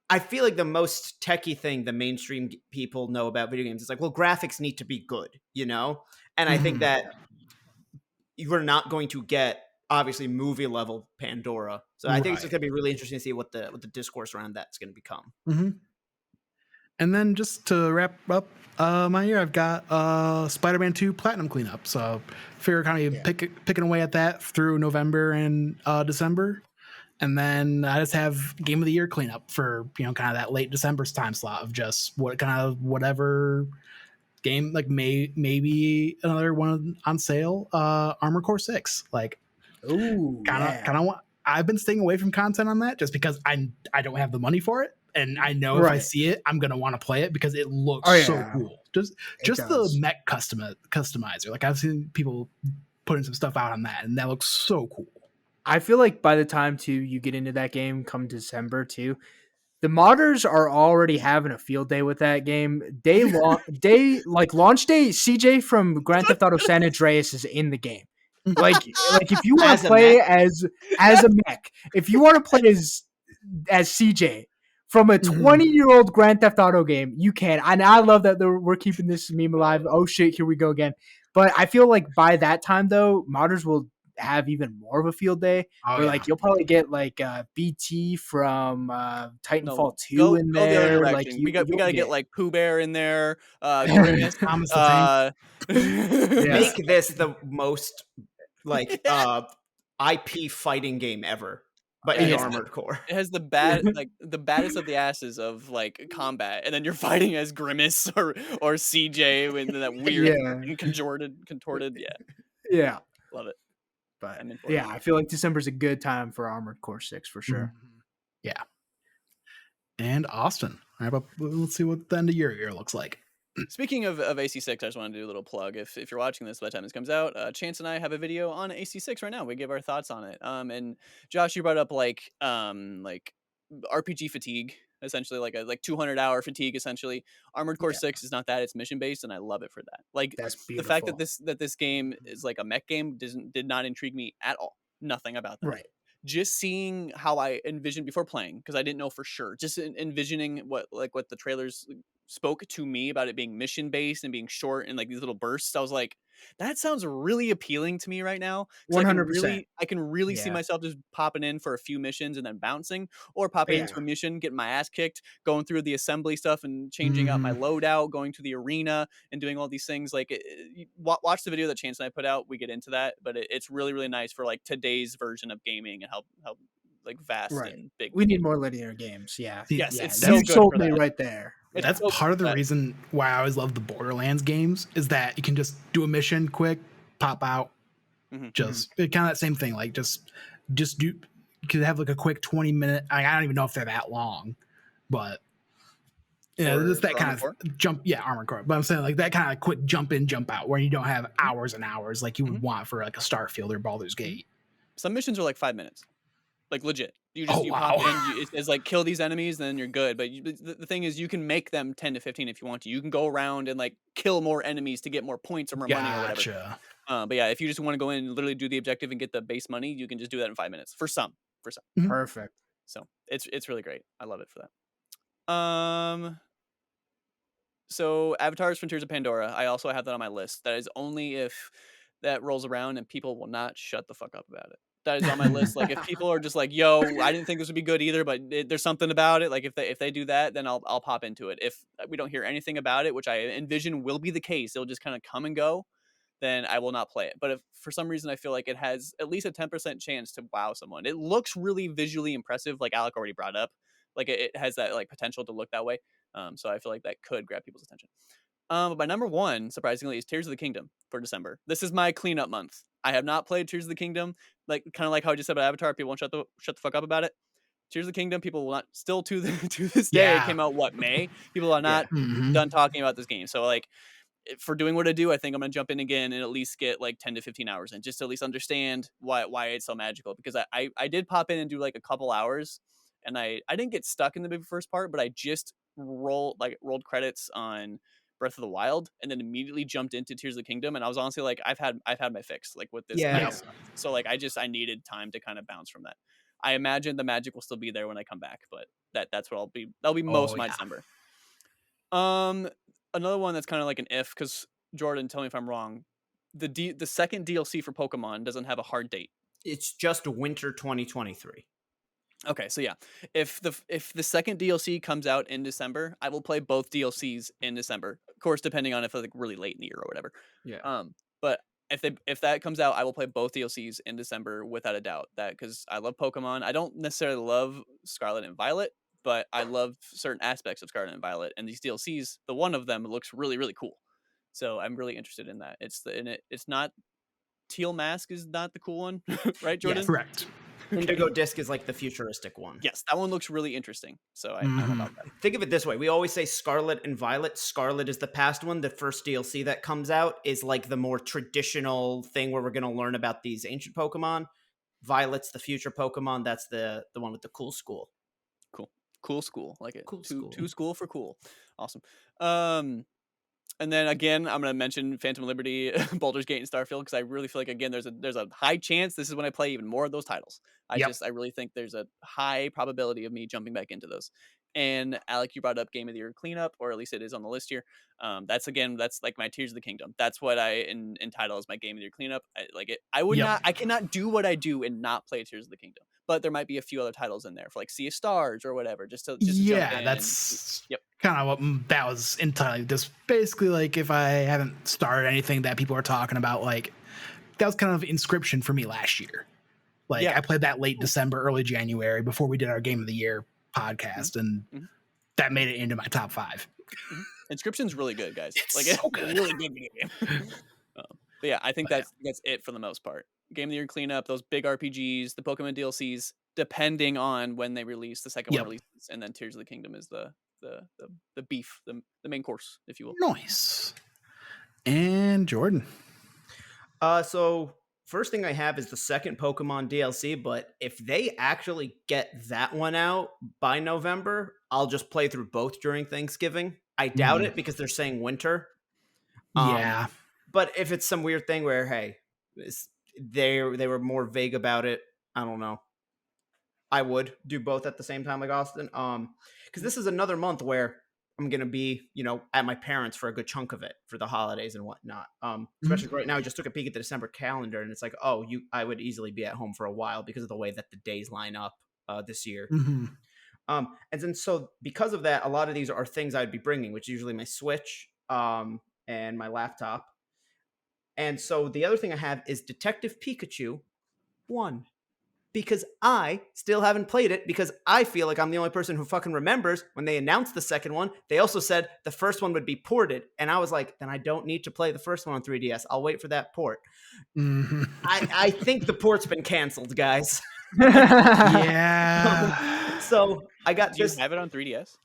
I feel like the most techie thing the mainstream people know about video games is like, well, graphics need to be good, you know? And I think Mhm. that you're not going to get obviously movie level Pandora. So I think it's Right. just gonna be really interesting to see what the discourse around that's gonna become. Mm-hmm. And then just to wrap up my year, I've got Spider-Man 2 Platinum cleanup. So figure kind of picking away at that through November and December. And then I just have Game of the Year cleanup for, kind of that late December time slot of just whatever game, like maybe another one on sale, Armored Core 6. Like, kind of want. I've been staying away from content on that just because I don't have the money for it, and I know if I see it, I'm gonna want to play it because it looks so cool. Just the mech customizer. Like I've seen people putting some stuff out on that, and that looks so cool. I feel like by the time too you get into that game come December too, the modders are already having a field day with that game. Launch day, CJ from Grand Theft Auto San Andreas is in the game. Like if you want to play as a mech, if you want to play as CJ from a 20-year-old Grand Theft Auto game, you can. And I love that we're keeping this meme alive. Oh shit, here we go again. But I feel like by that time though, modders will have even more of a field day. You'll probably get like BT from Titanfall 2 in there. Like we gotta get like Pooh Bear in there. Grimace, Make this the most IP fighting game ever, but in Armored Core. It has the baddest of the asses of like combat, and then you're fighting as Grimace or CJ in that weird and contorted. Yeah, love it. But I feel like December's a good time for Armored Core 6 for sure. Yeah. And Austin, let's see what the end of your year looks like. Speaking of AC6, I just want to do a little plug. If you're watching this by the time this comes out, Chance and I have a video on AC6 right now. We give our thoughts on it. And Josh, you brought up like RPG fatigue, essentially like 200-hour fatigue. Essentially, Armored Core 6 is not that; it's mission based, and I love it for that. Like the fact that this game is like a mech game did not intrigue me at all. Nothing about that. Right. Just seeing how I envisioned before playing, because I didn't know for sure. Just envisioning what the trailers spoke to me about it being mission based and being short and like these little bursts. I was like, that sounds really appealing to me right now. 100%. I can really see myself just popping in for a few missions and then bouncing, or popping into a mission, getting my ass kicked, going through the assembly stuff and changing out my loadout, going to the arena and doing all these things. Like watch the video that Chance and I put out. We get into that, but it's really, really nice for like today's version of gaming and how like vast and big. We need more linear games. Yeah. Yes. It's so good sold me right there. That's part of the reason why I always love the Borderlands games is that you can just do a mission quick, pop out, just kind of that same thing. Like just do, you could have like a quick 20-minute. I don't even know if they're that long, but it's that kind of jump. Yeah, Armored Core. But I'm saying like that kind of quick jump in, jump out, where you don't have hours and hours like you would want for like a Starfield or Baldur's Gate. Some missions are like 5 minutes. Like legit, you pop in, it's like kill these enemies, then you're good. But the thing is, you can make them 10 to 15 if you want to. You can go around and like kill more enemies to get more points or more money or whatever. But yeah, if you just want to go in and literally do the objective and get the base money, you can just do that in 5 minutes for some. Perfect. So it's really great. I love it for that. So Avatar's Frontiers of Pandora, I also have that on my list. That is only if that rolls around and people will not shut the fuck up about it. That is on my list. Like if people are just like, yo, I didn't think this would be good either, but there's something about it. Like if they do that, then I'll pop into it. If we don't hear anything about it, which I envision will be the case, it'll just kind of come and go, then I will not play it. But if for some reason I feel like it has at least a 10% chance to wow someone, it looks really visually impressive. Like Alec already brought up, like it has that like potential to look that way. So I feel like that could grab people's attention. But my number one, surprisingly, is Tears of the Kingdom for December. This is my cleanup month. I have not played Tears of the Kingdom, like kind of like how I just said about Avatar. People won't shut the fuck up about it. Tears of the Kingdom, people will not still to this day. It came out May. People are not done talking about this game. So like for doing what I do, I think I'm gonna jump in again and at least get like 10 to 15 hours in, just to at least understand why it's so magical. Because I did pop in and do like a couple hours, and I didn't get stuck in the first part, but I just rolled credits on Breath of the Wild and then immediately jumped into Tears of the Kingdom, and I was honestly like, I've had my fix like with this. So like I needed time to kind of bounce from that. I imagine the magic will still be there when I come back, but that's what that'll be most of my December. Another one that's kind of like an if, because Jordan, tell me if I'm wrong, the second DLC for Pokemon doesn't have a hard date. It's just winter 2023. Okay, so yeah, if the second DLC comes out in December, I will play both DLCs in December. Of course, depending on if it's like really late in the year or whatever. Yeah. But if that comes out, I will play both DLCs in December without a doubt. That because I love Pokemon. I don't necessarily love Scarlet and Violet, but I love certain aspects of Scarlet and Violet, and these DLCs. The one of them looks really really cool, so I'm really interested in that. It's not Teal Mask is not the cool one, right, Jordan? Yes. Correct. Indigo Disc is like the futuristic one. Yes, that one looks really interesting. So I'm about that. Think of it this way. We always say Scarlet and Violet. Scarlet is the past one. The first DLC that comes out is like the more traditional thing where we're going to learn about these ancient Pokemon. Violet's the future Pokemon. That's the one with the cool school. Cool school, like it. Cool Too school. school for cool. Awesome. And then again, I'm gonna mention Phantom Liberty, Baldur's Gate, and Starfield because I really feel like again there's a high chance this is when I play even more of those titles. I really think there's a high probability of me jumping back into those. And Alec, you brought up Game of the Year Cleanup, or at least it is on the list here. That's like my Tears of the Kingdom. That's what I entitle as my Game of the Year Cleanup. I like it. I cannot do what I do and not play Tears of the Kingdom. But there might be a few other titles in there for like Sea of Stars or whatever, just to jump in. That's Yep. kind of what that was entirely. Just basically like if I haven't started anything that people are talking about, like that was kind of Inscription for me last year. Like I played that late December, early January before we did our Game of the Year podcast, and that made it into my top 5. Inscription's really good, guys. It's like so it's good. a really good video game. But yeah, I think that's it for the most part. Game of the Year Cleanup, those big RPGs, the Pokemon DLCs, depending on when they release. The second one releases, and then Tears of the Kingdom is the beef, the main course, if you will. Nice. And Jordan. So first thing I have is the second Pokemon DLC, but if they actually get that one out by November, I'll just play through both during Thanksgiving. I doubt it because they're saying winter. Yeah. But if it's some weird thing where, hey, they were more vague about it, I don't know. I would do both at the same time, like Austin. Because this is another month where I'm gonna be, at my parents' for a good chunk of it for the holidays and whatnot. Especially right now, I just took a peek at the December calendar, and it's like, I would easily be at home for a while because of the way that the days line up this year. And then so because of that, a lot of these are things I'd be bringing, which is usually my Switch and my laptop. And so the other thing I have is Detective Pikachu 1. Because I still haven't played it because I feel like I'm the only person who fucking remembers when they announced the second one. They also said the first one would be ported. And I was like, then I don't need to play the first one on 3DS. I'll wait for that port. I think the port's been canceled, guys. Yeah. So I got Do you have it on 3DS?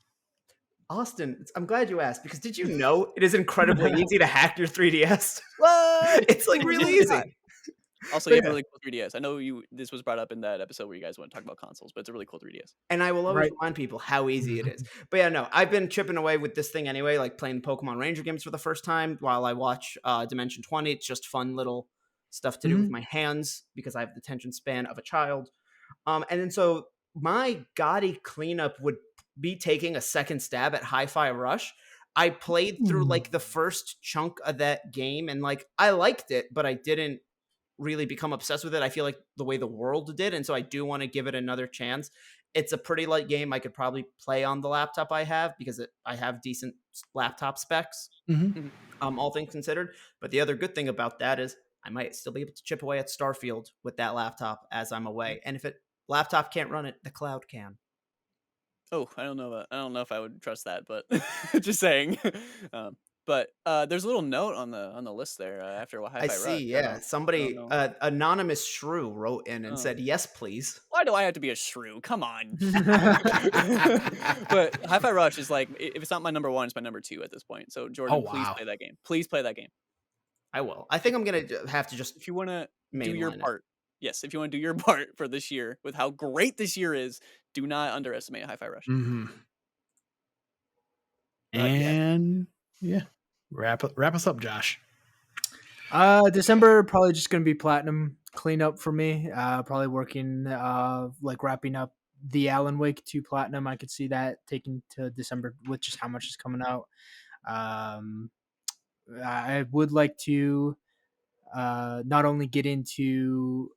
Austin, I'm glad you asked because did you know it is incredibly easy to hack your 3DS? What? It's like really easy. Also, you have a really cool 3DS. I know this was brought up in that episode where you guys want to talk about consoles, but it's a really cool 3DS. And I will always remind people how easy it is. But yeah, no, I've been chipping away with this thing anyway, like playing Pokemon Ranger games for the first time while I watch Dimension 20. It's just fun little stuff to do with my hands because I have the attention span of a child. And then so my gaudy cleanup would be taking a second stab at Hi-Fi Rush. I played through like the first chunk of that game and like I liked it, but I didn't really become obsessed with it. I feel like the way the world did, and so I do want to give it another chance. It's a pretty light game. I could probably play on the laptop I have because I have decent laptop specs, all things considered. But the other good thing about that is I might still be able to chip away at Starfield with that laptop as I'm away. And if laptop can't run it, the cloud can. Oh, I don't know if I would trust that, but just saying. But there's a little note on the list there after Hi-Fi I see, Rush. yeah. Somebody, anonymous shrew wrote in and said, yes, please. Why do I have to be a shrew? Come on. But Hi-Fi Rush is like, if it's not my number 1, it's my number 2 at this point. So Jordan, please play that game. Please play that game. I will. I think I'm going to have to just... If you want to do your part. Yes, if you want to do your part for this year with how great this year is, do not underestimate Hi-Fi Rush. And yeah, wrap us up, Josh. December probably just gonna be platinum cleanup for me. Probably working like wrapping up the Alan Wake 2 platinum. I could see that taking to December with just how much is coming out. I would like to not only get into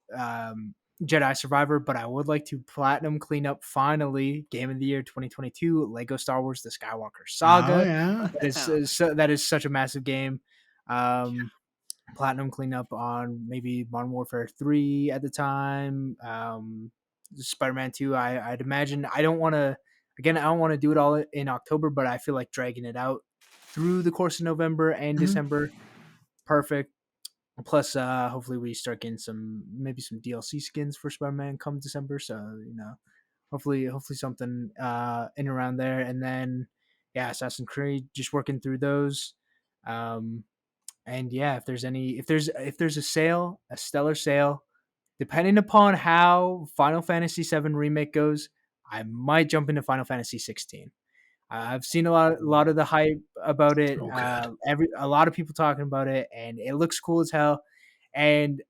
Jedi Survivor, but I would like to platinum clean up finally Game of the Year 2022 Lego Star Wars: The Skywalker Saga. Oh, yeah. That is such a massive game. Platinum clean up on maybe Modern Warfare 3 at the time. Spider-Man 2. I'd imagine. I don't want to do it all in October, but I feel like dragging it out through the course of November and December. Perfect. Plus, hopefully we start getting some DLC skins for Spider-Man come December. So, hopefully something in around there. And then, yeah, Assassin's Creed, just working through those. And yeah, if there's a sale, a stellar sale, depending upon how Final Fantasy VII Remake goes, I might jump into Final Fantasy 16. I've seen a lot of the hype about it. A lot of people talking about it, and it looks cool as hell. And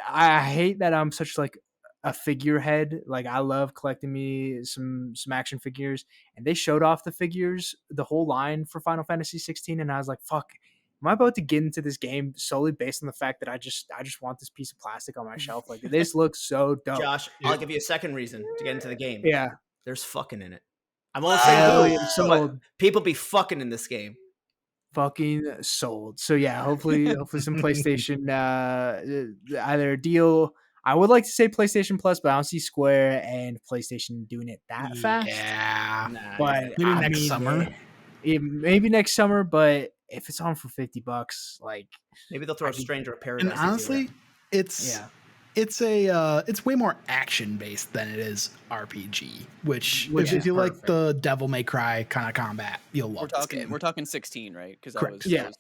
I hate that I'm such like a figurehead. Like I love collecting me some action figures, and they showed off the figures, the whole line for Final Fantasy 16, and I was like, fuck. Am I about to get into this game solely based on the fact that I just want this piece of plastic on my shelf? Like this looks so dope. Josh, I'll give you a second reason to get into the game. Yeah, there's fucking in it. I'm only saying sold. People be fucking in this game. Fucking sold. So yeah, hopefully some PlayStation either a deal. I would like to say PlayStation Plus, but I don't see Square and PlayStation doing it that fast. Yeah, but maybe next summer. Maybe next summer, but if it's on for $50, like maybe they'll throw a Stranger of Paradise. And honestly, it's way more action based than it is RPG. Which if you like the Devil May Cry kind of combat, you'll love this game. We're talking 16, right? Because I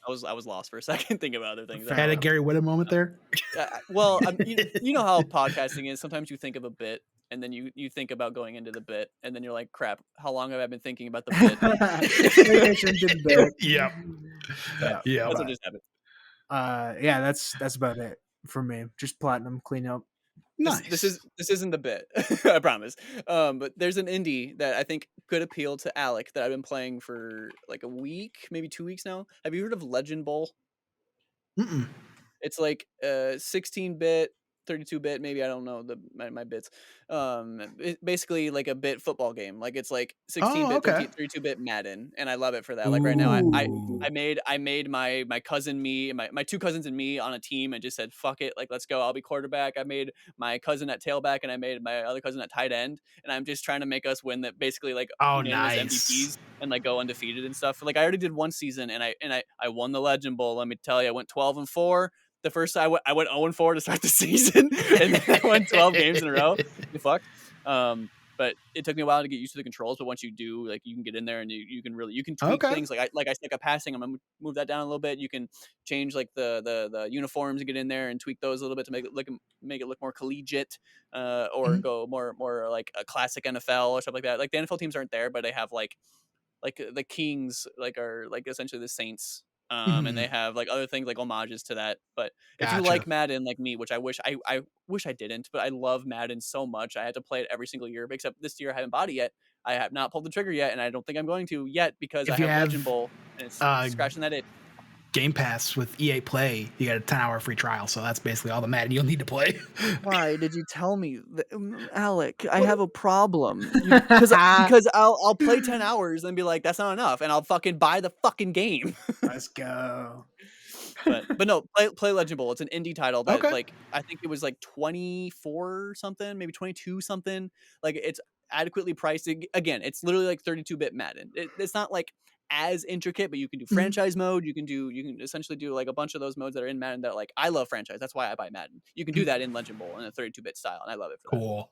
was lost for a second thinking about other things. I had a Gary Whitta moment there. Well, you know how podcasting is. Sometimes you think of a bit, and then you think about going into the bit, and then you're like, crap, how long have I been thinking about the bit? Yeah. That's what just happened. Yeah, that's about it for me. Just platinum cleanup. Nice. This isn't the bit, I promise. But there's an indie that I think could appeal to Alec that I've been playing for like a week, maybe 2 weeks now. Have you heard of Legend Bowl? Mm-mm. It's like 16-bit, 32-bit, maybe, I don't know my bits. Basically like a bit football game. Like it's like 16-bit, 32-bit Madden, and I love it for that. Like right now, I made my cousin, me, and my two cousins and me on a team, and just said fuck it, like let's go. I'll be quarterback. I made my cousin at tailback, and I made my other cousin at tight end, and I'm just trying to make us win that, basically like nice MVPs and like go undefeated and stuff. Like I already did one season, and I won the Legend Bowl. Let me tell you, I went 12-4. The first I went 0-4 to start the season, and then I won 12 games in a row. Fuck. But it took me a while to get used to the controls. But once you do, like, you can get in there and you can tweak things. Like I suck at passing. I'm gonna move that down a little bit. You can change like the uniforms and get in there and tweak those a little bit to make it look more collegiate, or go more like a classic NFL or stuff like that. Like the NFL teams aren't there, but they have like the Kings are like essentially the Saints. And they have like other things like homages to that. But if you like Madden like me, which I wish I didn't, but I love Madden so much, I had to play it every single year. Except this year I haven't bought it yet. I have not pulled the trigger yet, and I don't think I'm going to yet because I have Legend Bowl, and it's scratching that itch. Game Pass with EA Play, you got a 10-hour free trial, so that's basically all the Madden you'll need to play. Why did you tell me, Alec? I have a problem because I'll play 10 hours and be like, that's not enough, and I'll fucking buy the fucking game. Let's go. But no, play Legend Bowl. It's an indie title that like I think it was like 24 something, maybe 22 something. Like it's adequately priced. Again, it's literally like 32-bit Madden. It's not like as intricate, but you can do franchise mode. You can essentially do like a bunch of those modes that are in Madden that like I love franchise. That's why I buy Madden. You can do that in Legend Bowl in a 32-bit style, and I love it for that.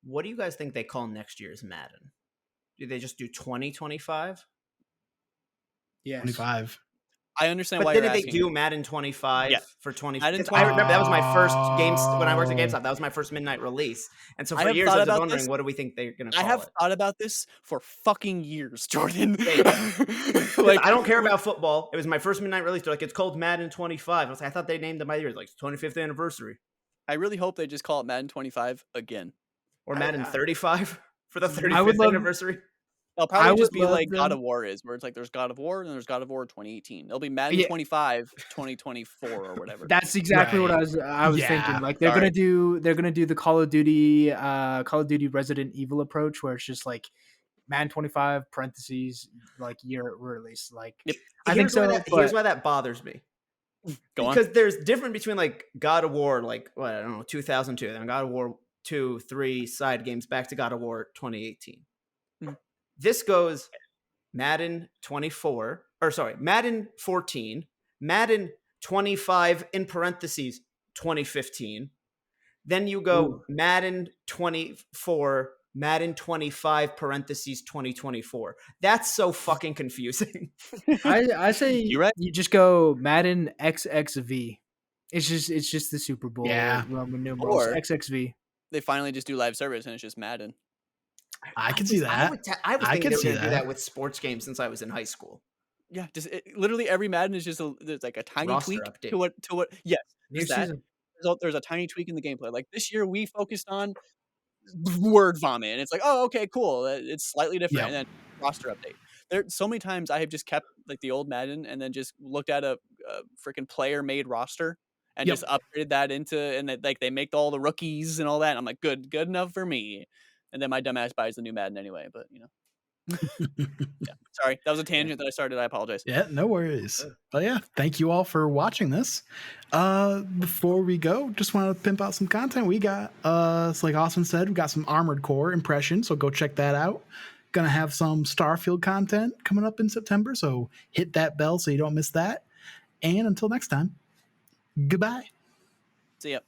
What do you guys think they call next year's Madden? Do they just do 2025? Yes. 25. I understand but why you're asking. But didn't they do Madden 25 for 20? I remember that was my first games when I worked at GameStop. That was my first midnight release. And so for years I was wondering, what do we think they're going to call it? I have thought about this for fucking years, Jordan. Like I don't care about football. It was my first midnight release. They're like, it's called Madden 25. I was like, I thought they named them by years, like 25th anniversary. I really hope they just call it Madden 25 again. Or Madden 35 for the 35th anniversary. They'll I probably just would be love like God them. of War is, where it's like there's God of War and there's God of War 2018. It'll be Madden Yeah. 25 2024 or whatever. That's exactly what Right. I was Yeah, thinking. Like they're sorry. gonna do the Call of Duty Resident Evil approach, where it's just like Madden 25 parentheses like year release. Like Yep. I think so. Here's But why that bothers me. Go on. Because there's different between like God of War, like what, I don't know, 2002, then God of War 2, 3 side games back to God of War 2018. Mhm. This goes Madden 24, or sorry, Madden 14, Madden 25 in parentheses 2015. Then you go Ooh. Madden 24, Madden 25 parentheses 2024. That's so fucking confusing. I say You right? you just go Madden XXV. It's just the Super Bowl Yeah. Roman numerals Or- XXV. They finally just do live service and it's just Madden. I can see that. I was I thinking could they were see going to do that. that with sports games since I was in high school. Yeah, just literally every Madden is just there's like a tiny Roster tweak update. to what. Yes, New just that. season. There's a tiny tweak in the gameplay. Like this year, we focused on word vomit, and it's like, oh, okay, cool. It's slightly different, Yep. and then roster update. There, so many times I have just kept like the old Madden, and then just looked at a freaking player-made roster, and Yep. just upgraded that into, and they make all the rookies and all that. And I'm like, good enough for me. And then my dumbass buys the new Madden anyway. But yeah. Sorry, that was a tangent that I started. I apologize. Yeah, no worries. But yeah, thank you all for watching this. Before we go, just want to pimp out some content. We got it's like Austin said, we got some Armored Core impression, so go check that out. Gonna have some Starfield content coming up in September, so hit that bell so you don't miss that. And until next time, goodbye. See ya.